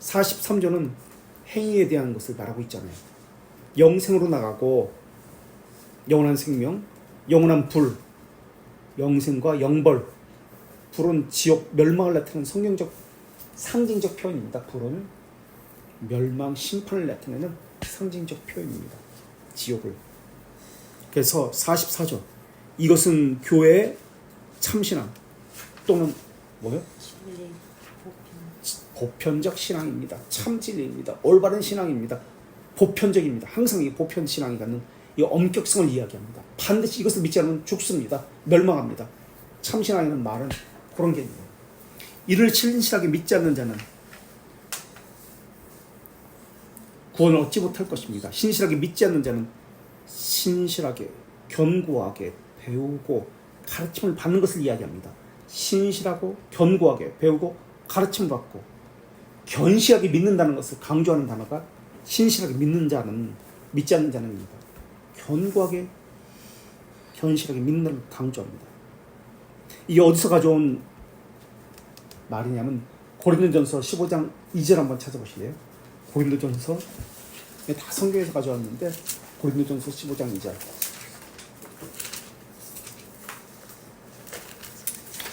A: 43조는 행위에 대한 것을 말하고 있잖아요. 영생으로 나가고 영원한 생명, 영원한 불, 영생과 영벌. 불은 지옥, 멸망을 나타내는 성경적, 상징적 표현입니다. 불은 멸망, 심판을 나타내는 상징적 표현입니다. 지옥을. 그래서 44조. 이것은 교회의 참신앙 또는 뭐요? 보편적 신앙입니다. 참진리입니다. 올바른 신앙입니다. 보편적입니다. 항상 이 보편 신앙이 갖는 이 엄격성을 이야기합니다. 반드시 이것을 믿지 않으면 죽습니다. 멸망합니다. 참신앙이라는 말은 그런 게 있네요. 이를 신실하게 믿지 않는 자는 구원을 얻지 못할 것입니다. 신실하게 믿지 않는 자는 신실하게, 견고하게 배우고 가르침을 받는 것을 이야기합니다. 신실하고 견고하게 배우고 가르침을 받고 견실하게 믿는다는 것을 강조하는 단어가 신실하게 믿는 자는, 믿지 않는 자는입니다. 견고하게, 견실하게 믿는 걸 강조합니다. 이게 어디서 가져온 말이냐면 고린도전서 15장 2절 한번 찾아보실래요? 고린도전서, 다 성경에서 가져왔는데 고린도전서 15장 2절.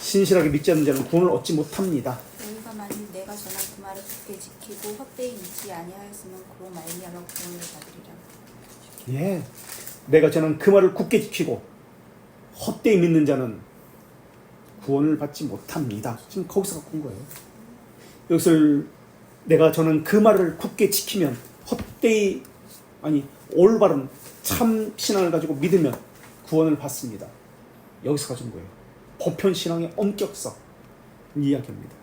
A: 신실하게 믿지 않는 자는 구원을 얻지 못합니다.
E: 너희가 만일 내가 전한 그 말을 굳게 지키고 헛되이 믿지 아니하였으면 그로 말미암아 구원을 받으리라.
A: 예, 내가 전한 그 말을 굳게 지키고 헛되이 믿는 자는 구원을 받지 못합니다. 지금 거기서 갖고 온 거예요. 이것을 내가 전한 그 말을 굳게 지키면, 헛되이, 아니 올바른 참 신앙을 가지고 믿으면 구원을 받습니다. 여기서 가진 거예요. 보편 신앙의 엄격성 이야기합니다.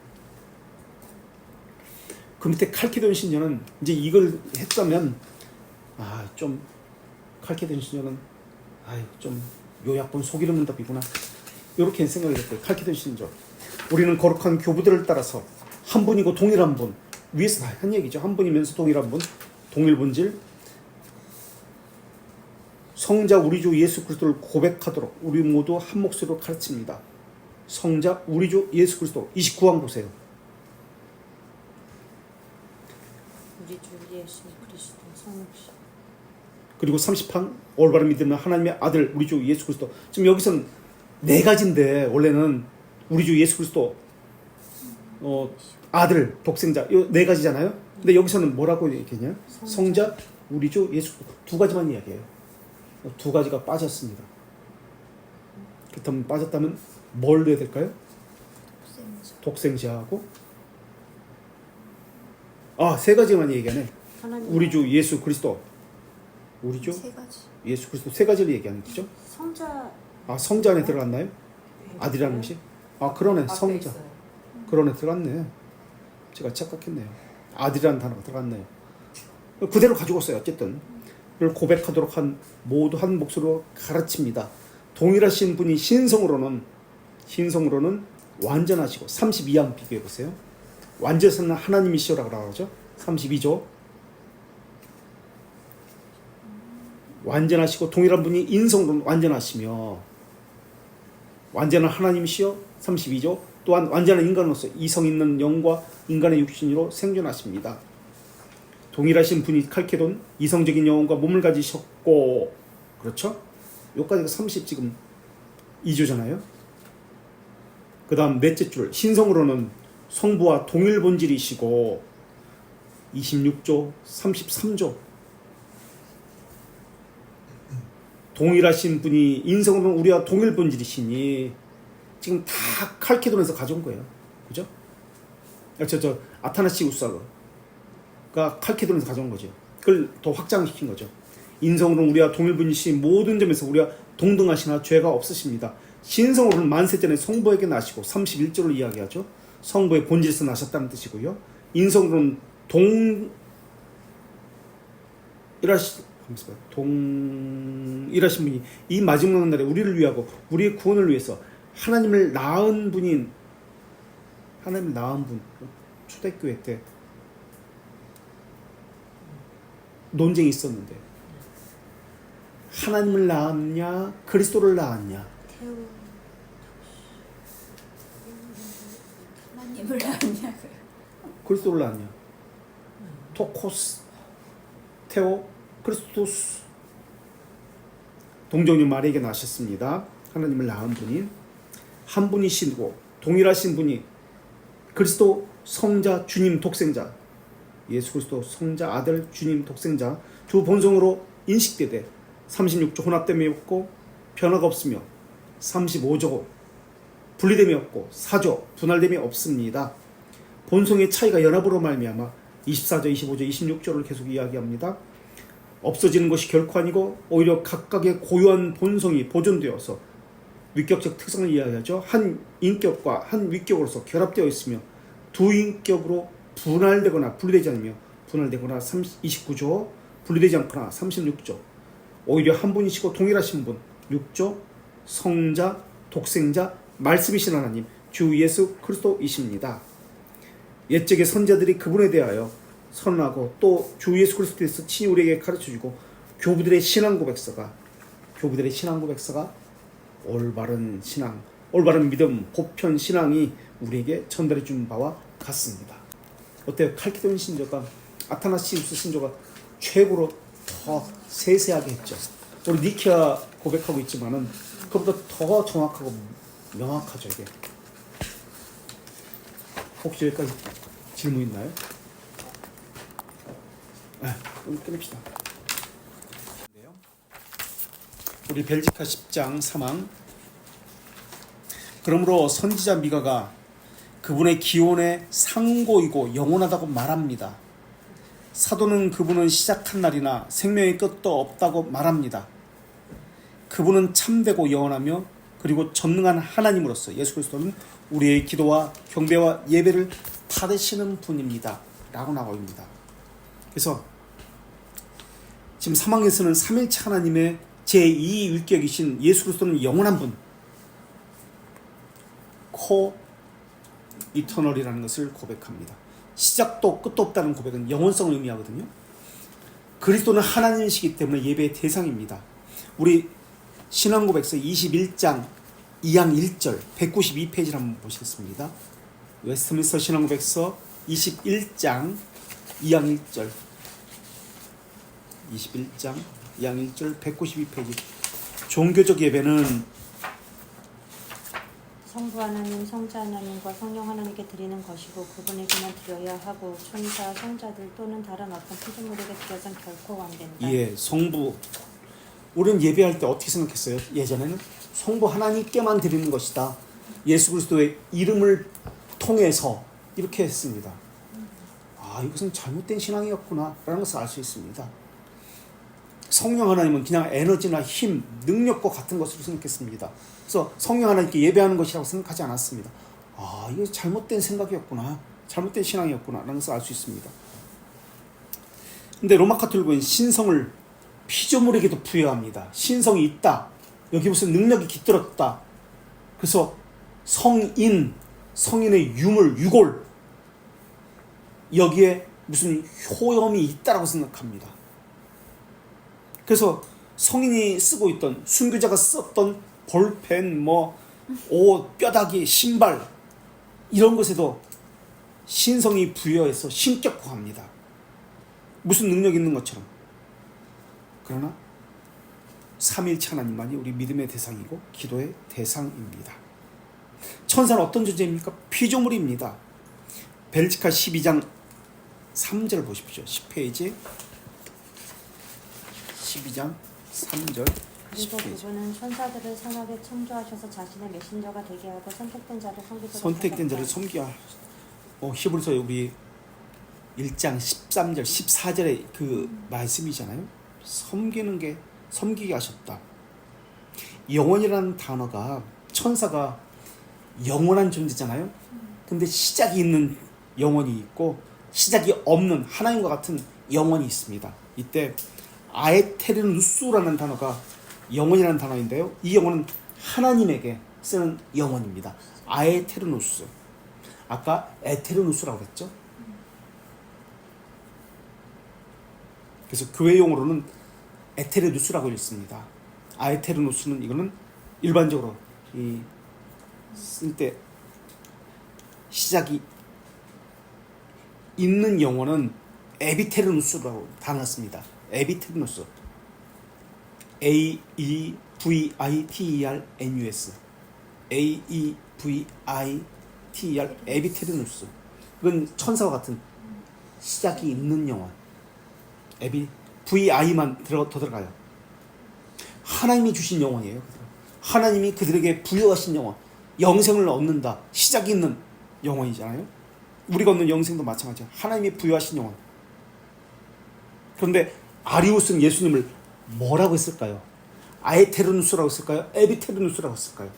A: 그 밑에 칼케돈 신전은 이제 이걸 했다면 좀 칼케돈 신전은 좀 요약본 속이는 문답이구나 이렇게 생각을 했고요. 칼케돈 신전 우리는 거룩한 교부들을 따라서 한 분이고 동일한 분 위에서 다 한 얘기죠. 한 분이면서 동일한 분 동일 본질 성자 우리 주 예수 그리스도를 고백하도록 우리 모두 한 목소리로 가르칩니다. 성자 우리 주 예수 그리스도 29강 보세요.
C: 우리 주 예수 그리스도 성자.
A: 그리고 30판 올바른 믿음은 하나님의 아들 우리 주 예수 그리스도. 지금 여기서는 네 가지인데 원래는 우리 주 예수 그리스도 아들 독생자 이 네 가지잖아요. 근데 여기서는 뭐라고 얘기했냐? 성자 우리 주 예수 그리스도 두 가지만 이야기해요. 두 가지가 빠졌습니다. 그렇다면 빠졌다면 뭘 넣어야 될까요? 독생자하고 세 가지만 얘기하네.
C: 하나님
A: 우리 주 예수 그리스도 우리 주
E: 세 가지.
A: 예수 그리스도 세 가지를 얘기하는 거죠.
C: 성자.
A: 성자 안에 들어갔나요? 아들이라는 것이? 그러네.
D: 앞에
A: 성자.
D: 있어요.
A: 그러네. 들어갔네. 제가 착각했네요. 아들이라는 단어가 들어갔네요. 그대로 가지고 있어요. 어쨌든 를 고백하도록 모두 한 목소리로 가르칩니다. 동일하신 분이 신성으로는 완전하시고 32장 비교해 보세요. 완전한 하나님이시오라고 나오죠. 32조 완전하시고 동일한 분이 인성으로는 완전하시며 완전한 하나님이시여 32조 또한 완전한 인간으로서 이성 있는 영과 인간의 육신으로 생존하십니다. 동일하신 분이 칼케돈 이성적인 영혼과 몸을 가지셨고 그렇죠? 여기까지가 30 지금 2조잖아요. 그 다음 넷째 줄 신성으로는 성부와 동일 본질이시고 26조 33조 동일하신 분이 인성으로는 우리와 동일 본질이시니 지금 다 칼케돈에서 가져온 거예요. 그죠? 저 아타나시우스가 칼케돈에서 가져온 거죠. 그걸 더 확장시킨 거죠. 인성으로는 우리와 동일 분이신 모든 점에서 우리와 동등하시나 죄가 없으십니다. 신성으로는 만세전에 성부에게 나시고 31조를 이야기하죠. 성부의 본질에서 나셨다는 뜻이고요. 인성으로는 동일하신 분이 이 마지막 날에 우리를 위하고 우리의 구원을 위해서 하나님을 낳은 분 초대교회 때 논쟁이 있었는데 하나님을 낳았냐 그리스도를 낳았냐
E: 하나님을 낳았냐고요.
A: 그리스도를 낳았냐 토코스 테오 크리스토스 동정녀 마리에게 나셨습니다. 하나님을 낳은 분이 한 분이시고 동일하신 분이 그리스도 성자 주님 독생자 예수 그리스도 성자 아들 주님 독생자 주 본성으로 인식되되 36조 혼합됨이 없고 변화가 없으며 35조 분리됨이 없고 4조 분할됨이 없습니다. 본성의 차이가 연합으로 말미암아 24조, 25조, 26조를 계속 이야기합니다. 없어지는 것이 결코 아니고 오히려 각각의 고유한 본성이 보존되어서 위격적 특성을 이야기하죠. 한 인격과 한 위격으로서 결합되어 있으며 두 인격으로 분할되거나 분리되지 않으며 분할되거나 29조 분리되지 않거나 36조 오히려 한 분이시고 동일하신 분 6조 성자 독생자 말씀이신 하나님 주 예수 그리스도이십니다. 옛적의 선자들이 그분에 대하여 선언하고 또 주 예수 그리스도에서 친히 우리에게 가르쳐주고 교부들의 신앙 고백서가 올바른 신앙, 올바른 믿음, 보편 신앙이 우리에게 전달해 준 바와 같습니다. 어때요? 칼케돈 신조가 아타나시우스 신조가 최고로 더 세세하게 했죠. 우리 니케아 고백하고 있지만은 그보다 더 정확하고 명확하죠. 이게 혹시 여기까지 질문 있나요? 그럼 끊읍시다. 우리 벨지카 10장 3항 그러므로 선지자 미가가 그분의 기원의 상고이고 영원하다고 말합니다. 사도는 그분은 시작한 날이나 생명의 끝도 없다고 말합니다. 그분은 참되고 영원하며 그리고 전능한 하나님으로서 예수 그리스도는 우리의 기도와 경배와 예배를 받으시는 분입니다 라고 나옵니다. 그래서 지금 사망에서는 삼일체 하나님의 제2위격이신 예수 그리스도는 영원한 분, 코 이터널이라는 것을 고백합니다. 시작도 끝도 없다는 고백은 영원성을 의미하거든요. 그리스도는 하나님이시기 때문에 예배의 대상입니다. 우리 신앙고백서 21장 2장 1절 192페이지를 한번 보시겠습니다. 웨스트민스터 신앙고백서 21장 2장 1절 21장 2장 1절 192페이지. 종교적 예배는
C: 성부 하나님, 성자 하나님과 성령 하나님께 드리는 것이고 그분에게만 드려야 하고 천사, 성자들 또는 다른 어떤 피조물에게 드려선 결코 안 된다.
A: 예, 성부. 우리는 예배할 때 어떻게 생각했어요? 예전에는 성부 하나님께만 드리는 것이다. 예수 그리스도의 이름을 통해서 이렇게 했습니다. 아, 이것은 잘못된 신앙이었구나 라는 것을 알 수 있습니다. 성령 하나님은 그냥 에너지나 힘, 능력과 같은 것으로 생각했습니다. 그래서 성령 하나님께 예배하는 것이라고 생각하지 않았습니다. 아, 이거 잘못된 생각이었구나, 잘못된 신앙이었구나 라는 것을 알 수 있습니다. 근데 로마 카톨릭은 신성을 피조물에게도 부여합니다. 신성이 있다, 여기 무슨 능력이 깃들었다. 그래서 성인, 성인의 유물, 유골, 여기에 무슨 효염이 있다라고 생각합니다. 그래서 성인이 쓰고 있던, 순교자가 썼던 볼펜, 옷, 뼈다귀, 신발, 이런 것에도 신성이 부여해서 신격화합니다. 무슨 능력이 있는 것처럼. 그러나 삼일체 하나님만이 우리 믿음의 대상이고 기도의 대상입니다. 천사는 어떤 존재입니까? 피조물입니다. 벨지카 12장 3절 보십시오. 10페이지 12장 3절
C: 그리고
A: 10페이지.
C: 그분은 천사들을 선하게 창조하셔서 자신의 메신저가 되게 하고 선택된 자를 섬기도록
A: 선택된 자를
C: 하셨다.
A: 섬기야. 히브리서 우리 1장 13절 14절의 그 말씀이잖아요. 섬기게 하셨다. 영원이라는 단어가, 천사가 영원한 존재잖아요. 근데 시작이 있는 영혼이 있고 시작이 없는 하나님과 같은 영혼이 있습니다. 이때 아에테르누스라는 단어가 영혼이라는 단어인데요, 이 영혼은 하나님에게 쓰는 영혼입니다. 아에테르누스. 아까 에테르누스라고 했죠. 그래서 교회 용어로는 에테르누스라고 읽습니다. 아에테르누스는 이거는 일반적으로 쓸 때 시작이 있는 영혼은 에비테르누스라고 단어 씁니다. 에비테르누스. A-E-V-I-T-E-R-N-U-S. A-E-V-I-T-E-R, 에비테르누스. 이건 천사와 같은 시작이 있는 영혼. V-I-만 더 들어가요. 하나님이 주신 영혼이에요. 하나님이 그들에게 부여하신 영혼. 영생을 얻는다, 시작이 있는 영혼이잖아요. 우리가 얻는 영생도 마찬가지야. 하나님이 부여하신 영혼. 그런데 아리우스는 예수님을 뭐라고 했을까요? 아에테르누스라고 했을까요? 에비테르누스라고 했을까요?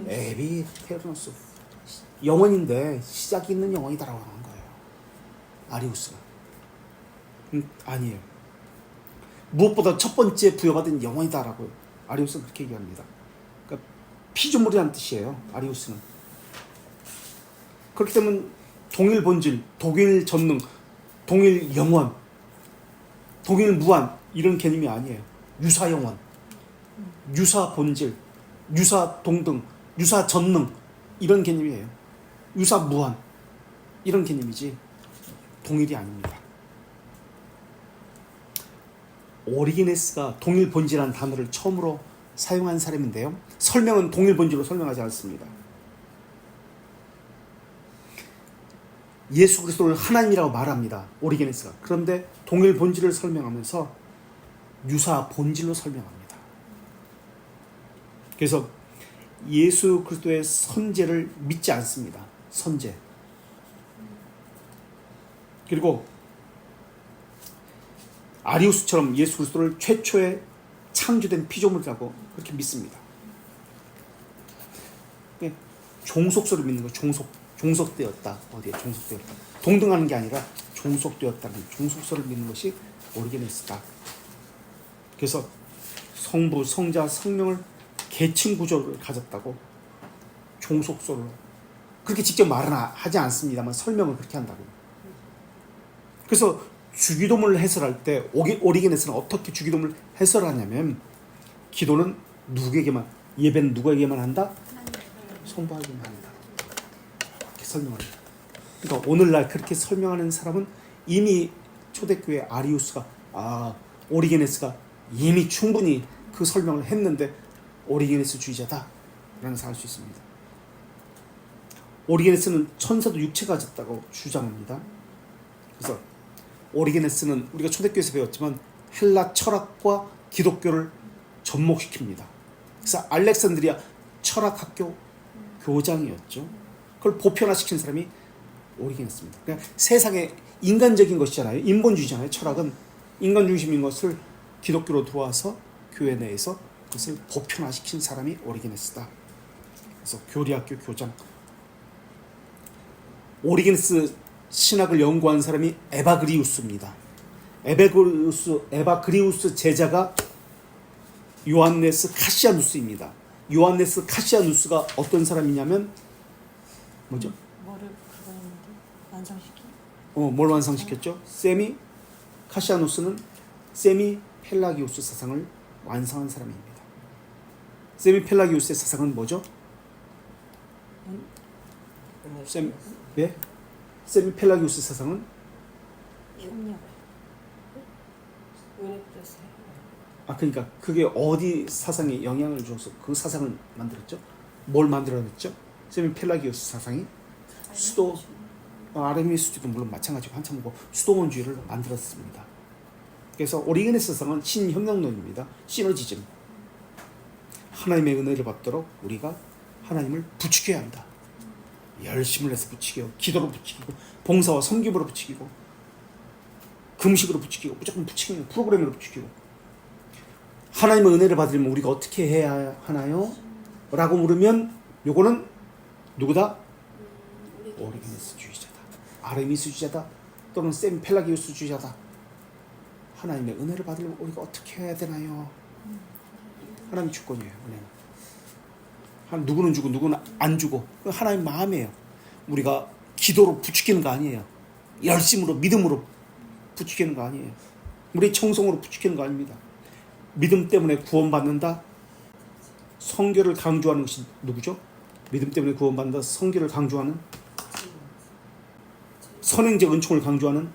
A: 에비테르누스. 영혼인데 시작이 있는 영혼이다라고 하는 거예요, 아리우스가. 아니에요. 무엇보다 첫 번째 부여받은 영혼이다라고 아리우스는 그렇게 얘기합니다. 그러니까 피조물이라는 뜻이에요, 아리우스는. 그렇기 때문에 동일 본질, 동일 전능, 동일 영원, 동일 무한, 이런 개념이 아니에요. 유사 영원, 유사 본질, 유사 동등, 유사 전능, 이런 개념이에요. 유사 무한, 이런 개념이지 동일이 아닙니다. 오리게네스가 동일 본질이라는 단어를 처음으로 사용한 사람인데요, 설명은 동일 본질로 설명하지 않습니다. 예수 그리스도를 하나님이라고 말합니다, 오리게네스가. 그런데 동일 본질을 설명하면서 유사 본질로 설명합니다. 그래서 예수 그리스도의 선제를 믿지 않습니다. 선제. 그리고 아리우스처럼 예수 그리스도를 최초의 창조된 피조물이라고 그렇게 믿습니다. 종속소를 믿는 거. 종속되었다. 어디에 종속되었다. 동등하는 게 아니라 종속되었다는 종속소를 믿는 것이 오리게네스다. 그래서 성부, 성자, 성령을 계층 구조를 가졌다고 종속소를 그렇게 직접 말은 하지 않습니다만 설명을 그렇게 한다고. 그래서 주기도문을 해설할 때 오리게네스는 어떻게 주기도문을 해설하냐면 기도는 누구에게만, 예배는 누구에게만 한다? 성부에게만 한다. 이렇게 설명을 해요. 그러니까 오늘날 그렇게 설명하는 사람은 이미 초대교회 아리우스가 오리게네스가 이미 충분히 그 설명을 했는데 오리게네스 주의자다 라는 것을 알 수 있습니다. 오리게네스는 천사도 육체가 가졌다고 주장합니다. 그래서 오리게네스는 우리가 초대교회에서 배웠지만 헬라 철학과 기독교를 접목시킵니다. 그래서 알렉산드리아 철학학교 교장이었죠. 그걸 보편화시킨 사람이 오리게네스입니다. 그러니까 세상에 인간적인 것이잖아요. 인본주의잖아요. 철학은 인간 중심인 것을 기독교로 들어와서 교회 내에서 그것을 보편화시킨 사람이 오리게네스다. 그래서 교리학교 교장. 오리게네스 신학을 연구한 사람이 에바그리우스입니다. 에바그리우스 제자가 요한네스 카시아누스입니다. 요한네스 카시아누스가 어떤 사람이냐면 뭐죠?
C: 뭐를 그거 했는데 완성시키?
A: 뭘 완성시켰죠? 카시아누스는 세미 펠라기우스 사상을 완성한 사람입니다. 세미 펠라기우스의 사상은 뭐죠? 세미 펠라기우스 사상은
C: 협력.
D: 은혜 플러스
A: 그러니까 그게 어디 사상에 영향을 줘서 그 사상을 만들었죠? 뭘 만들어냈죠? 세미 펠라기우스 사상이 아르미스주도 물론 마찬가지고 한참 수도원주의를 만들었습니다. 그래서 오리게네스 사상은 신혁명론입니다. 시너지즘. 하나님의 은혜를 받도록 우리가 하나님을 부추겨야 한다. 열심을 해서 부추겨, 기도로 부추기고, 봉사와 섬김으로 부추기고, 금식으로 부추기고, 무조건 부추기고, 프로그램으로 부추기고. 하나님의 은혜를 받으려면 우리가 어떻게 해야 하나요? 라고 물으면 요거는 누구다? 오리게네스주의자다. 아르미스주의자다. 또는 샘 펠라기우스주의자다. 하나님의 은혜를 받으려면 우리가 어떻게 해야 되나요? 하나님 주권이에요. 은혜는. 누구는 주고 누구는 안 주고 하나님 마음이에요. 우리가 기도로 부추기는 거 아니에요. 열심으로 믿음으로 부추기는 거 아니에요. 우리 청송으로 부추기는 거 아닙니다. 믿음 때문에 구원받는다. 성결을 강조하는 것이 누구죠? 믿음 때문에 구원받는다. 성결을 강조하는 선행적 은총을 강조하는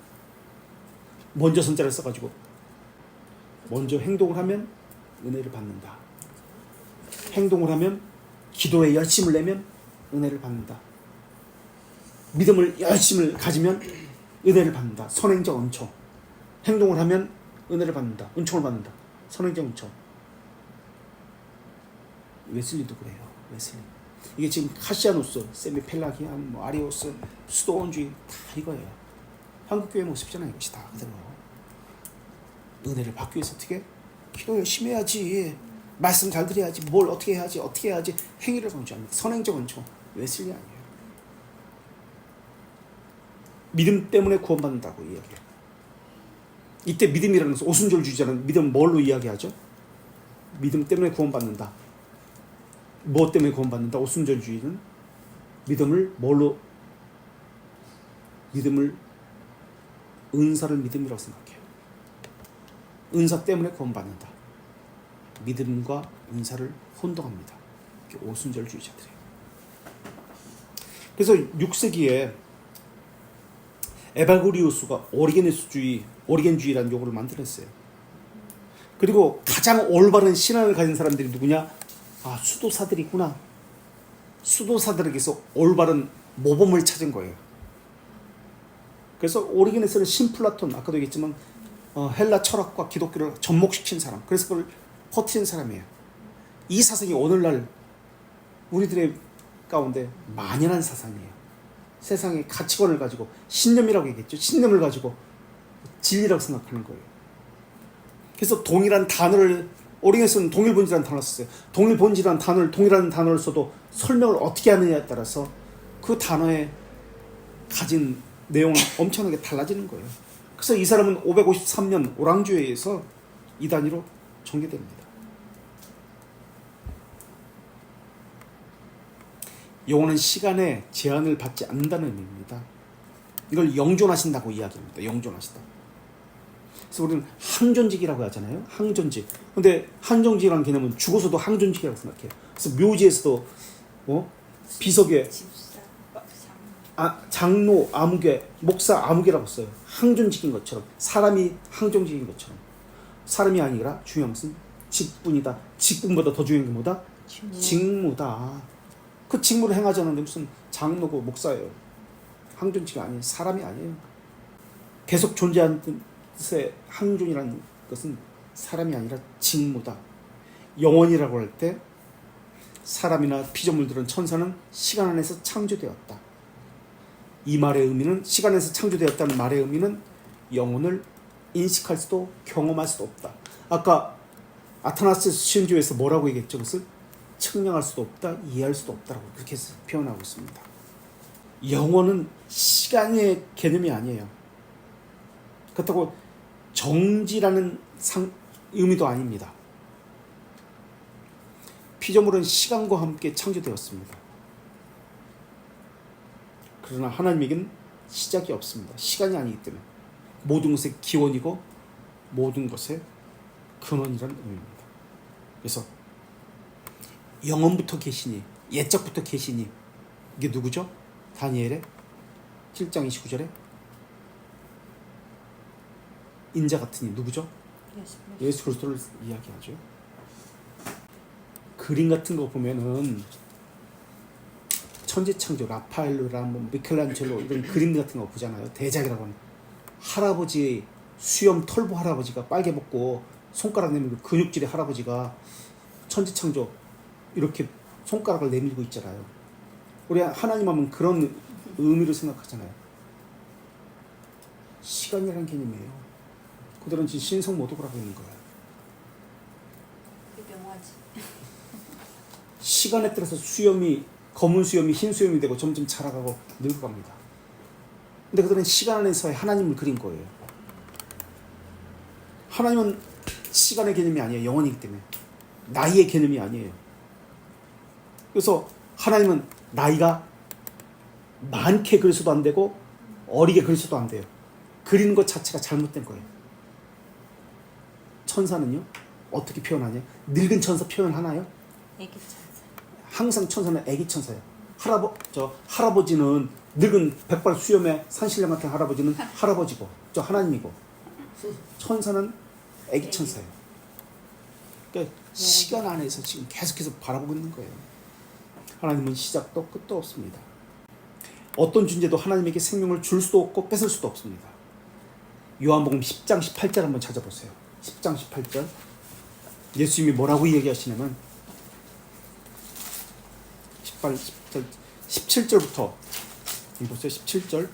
A: 먼저 선자를 써가지고 먼저 행동을 하면 은혜를 받는다. 행동을 하면 기도에 열심을 내면 은혜를 받는다. 믿음을 열심을 가지면 은혜를 받는다. 선행적 은총. 행동을 하면 은혜를 받는다. 은총을 받는다. 선행적 은총. 웨슬리도 그래요. 웨슬리. 이게 지금 카시아누스, 세미펠라기안, 아리오스, 수도원주의 다 이거예요. 한국교회 모습이잖아요. 이것이 다 그대로. 은혜를 받기 위해서 어떻게? 기도 열심히 해야지. 말씀 잘 들어야지. 뭘 어떻게 해야지. 행위를 강조합니다. 선행적 은총. 웨슬리 아니에요. 믿음 때문에 구원받는다고 이야기해요. 이때 믿음이라는 것은 오순절주의자는 믿음 뭘로 이야기하죠? 믿음 때문에 구원받는다. 무엇 때문에 구원받는다? 오순절주의는 믿음을 은사를 믿음이라고 생각해요. 은사 때문에 구원받는다. 믿음과 은사를 혼동합니다. 오순절주의자들이에요. 그래서 6세기에 에바그리우스가 오리겐주의라는 용어를 만들었어요. 그리고 가장 올바른 신앙을 가진 사람들이 누구냐? 수도사들이구나. 수도사들에게서 올바른 모범을 찾은 거예요. 그래서 오리게네스는 신플라톤, 아까도 얘기했지만 헬라 철학과 기독교를 접목시킨 사람. 그래서 그걸 퍼뜨린 사람이에요. 이 사상이 오늘날 우리들의 가운데 만연한 사상이에요. 세상의 가치관을 가지고 신념이라고 얘기했죠. 신념을 가지고 진리라고 생각하는 거예요. 그래서 동일한 단어를 오링에서는 동일본질이라는 단어를 썼어요. 동일본질이라는 단어를 동일한 단어를 써도 설명을 어떻게 하느냐에 따라서 그 단어에 가진 내용은 엄청나게 달라지는 거예요. 그래서 이 사람은 553년 오랑주에 의해서 이 단위로 전개됩니다. 영혼은 시간에 제한을 받지 않는다는 의미입니다. 이걸 영존하신다고 이야기합니다. 영존하시다. 그래서 우리는 항존직이라고 하잖아요. 항존직. 근데 항존직이라는 개념은 죽어서도 항존직이라고 생각해요. 그래서 묘지에서도 비석에
E: 집사,
A: 장로 아무개, 목사 아무개라고 써요. 항존직인 것처럼, 사람이 항존직인 것처럼. 사람이 아니라 중요한 것은 직분이다. 직분보다 더 중요한 게 뭐다? 직무다. 그 직무를 행하지 않는데 무슨 장로고 목사예요. 항존직이 아니에요. 사람이 아니에요. 계속 존재하는 뜻의 항존이라는 것은 사람이 아니라 직무다. 영원이라고 할 때 사람이나 피조물들은 천사는 시간 안에서 창조되었다. 이 말의 의미는 시간 안에서 창조되었다는 말의 의미는 영혼을 인식할 수도 경험할 수도 없다. 아까 아타나스 신조에서 뭐라고 얘기했죠? 그것을 측량할 수도 없다, 이해할 수도 없다라고 그렇게 표현하고 있습니다. 영혼은 시간의 개념이 아니에요. 그렇다고 정지라는 의미도 아닙니다. 피조물은 시간과 함께 창조되었습니다. 그러나 하나님에게는 시작이 없습니다. 시간이 아니기 때문에 모든 것의 기원이고 모든 것의 근원이라는 의미입니다. 그래서 영원부터 계시니, 옛적부터 계시니, 이게 누구죠? 다니엘의 7장 29절에 인자 같으니 누구죠? 예수 그리스도를 이야기하죠. 그림 같은 거 보면은 천지창조, 라파엘로라, 미켈란젤로 이런 그림 같은 거 보잖아요. 대작이라고 하는 할아버지 수염 털보 할아버지가 빨개 먹고 손가락 내밀고 근육질의 할아버지가 천지창조 이렇게 손가락을 내밀고 있잖아요. 우리 하나님 하면 그런 의미로 생각하잖아요. 시간이라는 개념이에요. 그들은 지금 신성모독을 하고 있는 거예요.
E: 명화지.
A: 시간에 따라서 수염이 검은 수염이 흰 수염이 되고 점점 자라가고 늙어갑니다. 근데 그들은 시간 안에서의 하나님을 그린 거예요. 하나님은 시간의 개념이 아니에요. 영원이기 때문에. 나이의 개념이 아니에요. 그래서 하나님은 나이가 많게 그려서도 안 되고 어리게 그려서도 안 돼요. 그리는 것 자체가 잘못된 거예요. 천사는요? 어떻게 표현하냐? 늙은 천사 표현하나요?
C: 애기 천사.
A: 항상 천사는 애기 천사예요. 할아버지는 늙은 백발 수염의 산신령 같은 할아버지는 할아버지고 저 하나님이고 천사는 애기 천사예요. 그러니까 시간 안에서 지금 계속해서 바라보고 있는 거예요. 하나님은 시작도 끝도 없습니다. 어떤 존재도 하나님에게 생명을 줄 수도 없고 뺏을 수도 없습니다. 요한복음 10장 18절 한번 찾아보세요. 10장 18절 예수님이 뭐라고 얘기하시냐면 17절부터 보세요. 17절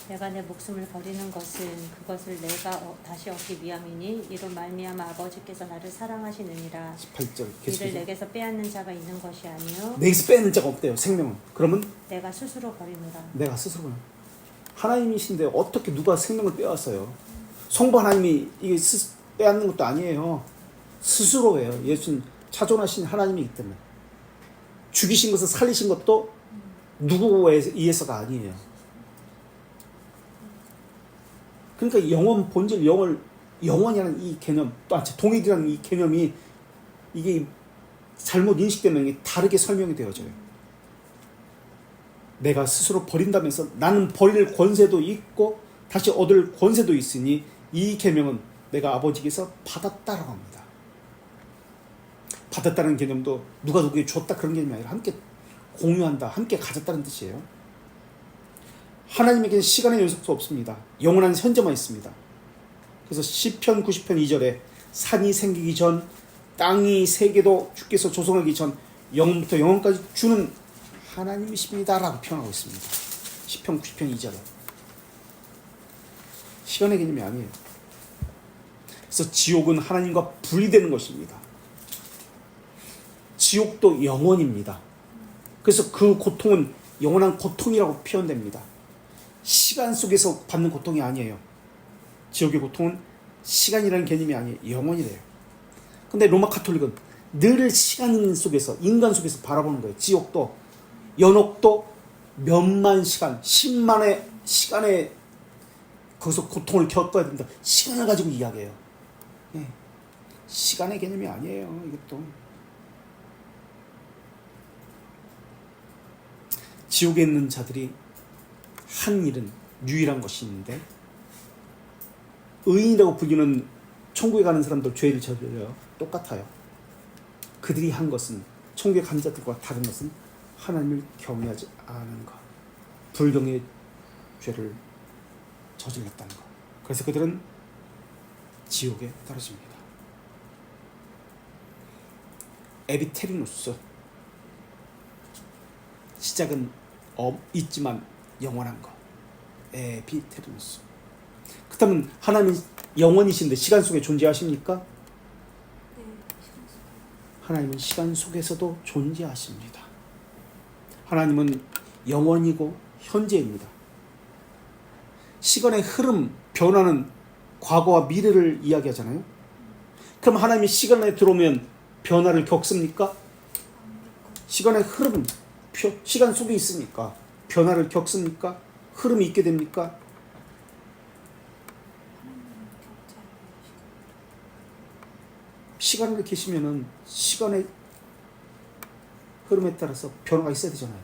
C: 내가 내 목숨을 버리는 것은 그것을 내가 다시 얻기 위함이니 이로 말미암아 아버지께서 나를 사랑하시느니라.
A: 18절
C: 이를
A: 계속해서
C: 내게서 빼앗는 자가 있는 것이 아니요
A: 내게서 빼는 자가 없대요. 생명은. 그러면
C: 내가 스스로 버리노라.
A: 내가 스스로 하나님이신데 어떻게 누가 생명을 빼앗아요? 성부 하나님이 이게 빼앗는 것도 아니에요. 스스로예요. 예수는 차존하신 하나님이기 때문에. 죽이신 것을 살리신 것도 누구에 의해서가 아니에요. 그러니까 영원 본질 영원이라는 이 개념, 또 동일이라는 이 개념이 이게 잘못 인식되면 이게 다르게 설명이 되어져요. 내가 스스로 버린다면서 나는 버릴 권세도 있고 다시 얻을 권세도 있으니 이 계명은 내가 아버지께서 받았다라고 합니다. 받았다는 개념도 누가 누구에게 줬다 그런 개념이 아니라 함께 공유한다, 함께 가졌다는 뜻이에요. 하나님에게는 시간의 연속도 없습니다. 영원한 현재만 있습니다. 그래서 시편 90편 2절에 산이 생기기 전, 땅이 세계도 주께서 조성하기 전 영원부터 영원까지 주는 하나님이십니다 라고 표현하고 있습니다. 시편 90편 2절에 시간의 개념이 아니에요. 그래서 지옥은 하나님과 분리되는 것입니다. 지옥도 영원입니다. 그래서 그 고통은 영원한 고통이라고 표현됩니다. 시간 속에서 받는 고통이 아니에요. 지옥의 고통은 시간이라는 개념이 아니에요. 영원이래요. 근데 로마 카톨릭은 늘 시간 속에서, 인간 속에서 바라보는 거예요. 지옥도, 연옥도 몇만 시간, 10만의 시간에 거기서 고통을 겪어야 된다. 시간을 가지고 이야기해요. 예. 시간의 개념이 아니에요. 이것도. 지옥에 있는 자들이 한 일은 유일한 것이 있는데, 의인이라고 불리는 천국에 가는 사람들 죄를 저질러요. 똑같아요. 그들이 한 것은, 천국에 간 자들과 다른 것은 하나님을 경외하지 않은 것, 불경의 죄를 저질렀다는 것. 그래서 그들은 지옥에 떨어집니다. 에비테리누스, 시작은 있지만 영원한 것. 에비테리누스. 그렇다면 하나님은 영원이신데 시간 속에 존재하십니까?
E: 네, 시간 속에.
A: 하나님은 시간 속에서도 존재하십니다. 하나님은 영원이고 현재입니다. 시간의 흐름, 변화는 과거와 미래를 이야기하잖아요. 그럼 하나님이 시간 안에 들어오면 변화를 겪습니까? 시간의 흐름은 시간 속에 있으니까 변화를 겪습니까? 흐름이 있게 됩니까?
E: 하나님은 겪지 않는 시간.
A: 시간 안에 계시면은 시간의 흐름에 따라서 변화가 있어야 되잖아요.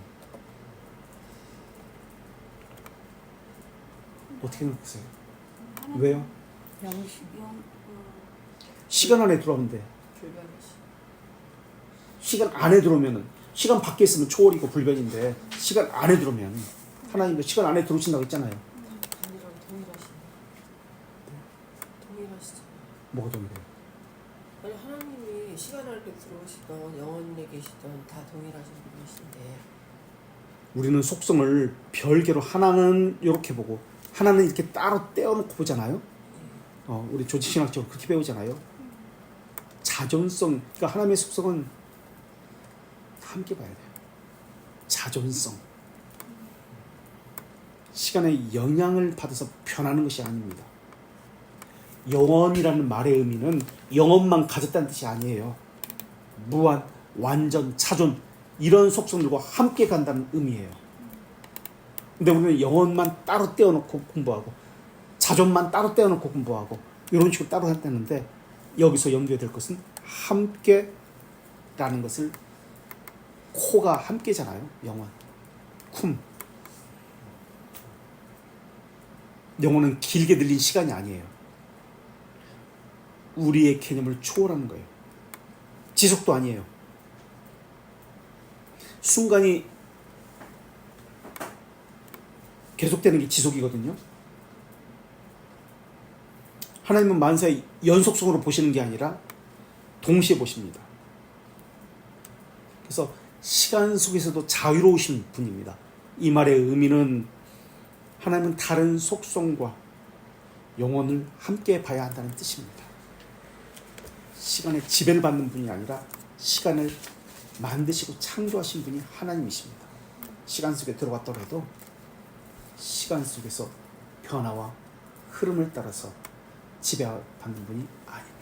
A: 어떻게 생각하세요? 왜요?
C: 영시.
A: 시간 안에 들어오는데,
D: 불변이시.
A: 시간 안에 들어오면은, 시간 밖에 있으면 초월이고 불변인데 시간 안에 들어오면 하나님도 시간 안에 들어오신다고 했잖아요.
D: 동일하시네. 동일하시잖아요.
A: 뭐가 동일해요?
D: 아니 하나님이 시간 안에 들어오시던 영원에 계시던 다 동일하신 분이신데
A: 우리는 속성을 별개로, 하나는 이렇게 보고 하나는 이렇게 따로 떼어놓고 보잖아요. 우리 조직신학적으로 그렇게 배우잖아요. 자존성, 그러니까 하나님의 속성은 함께 봐야 돼요. 자존성. 시간의 영향을 받아서 변하는 것이 아닙니다. 영원이라는 말의 의미는 영원만 가졌다는 뜻이 아니에요. 무한, 완전, 차존 이런 속성들과 함께 간다는 의미예요. 근데 우리는 영원만 따로 떼어놓고 공부하고 자존만 따로 떼어놓고 공부하고 이런 식으로 따로 한다는데, 여기서 염두에 될 것은 함께라는 것을, 코가 함께잖아요. 영원, 쿰. 영혼은 길게 들린 시간이 아니에요. 우리의 개념을 초월하는 거예요. 지속도 아니에요. 순간이 계속되는 게 지속이거든요. 하나님은 만사의 연속성으로 보시는 게 아니라 동시에 보십니다. 그래서 시간 속에서도 자유로우신 분입니다. 이 말의 의미는 하나님은 다른 속성과 영혼을 함께 봐야 한다는 뜻입니다. 시간에 지배를 받는 분이 아니라 시간을 만드시고 창조하신 분이 하나님이십니다. 시간 속에 들어갔더라도 시간 속에서 변화와 흐름을 따라서 지배받는 분이 아닙니다.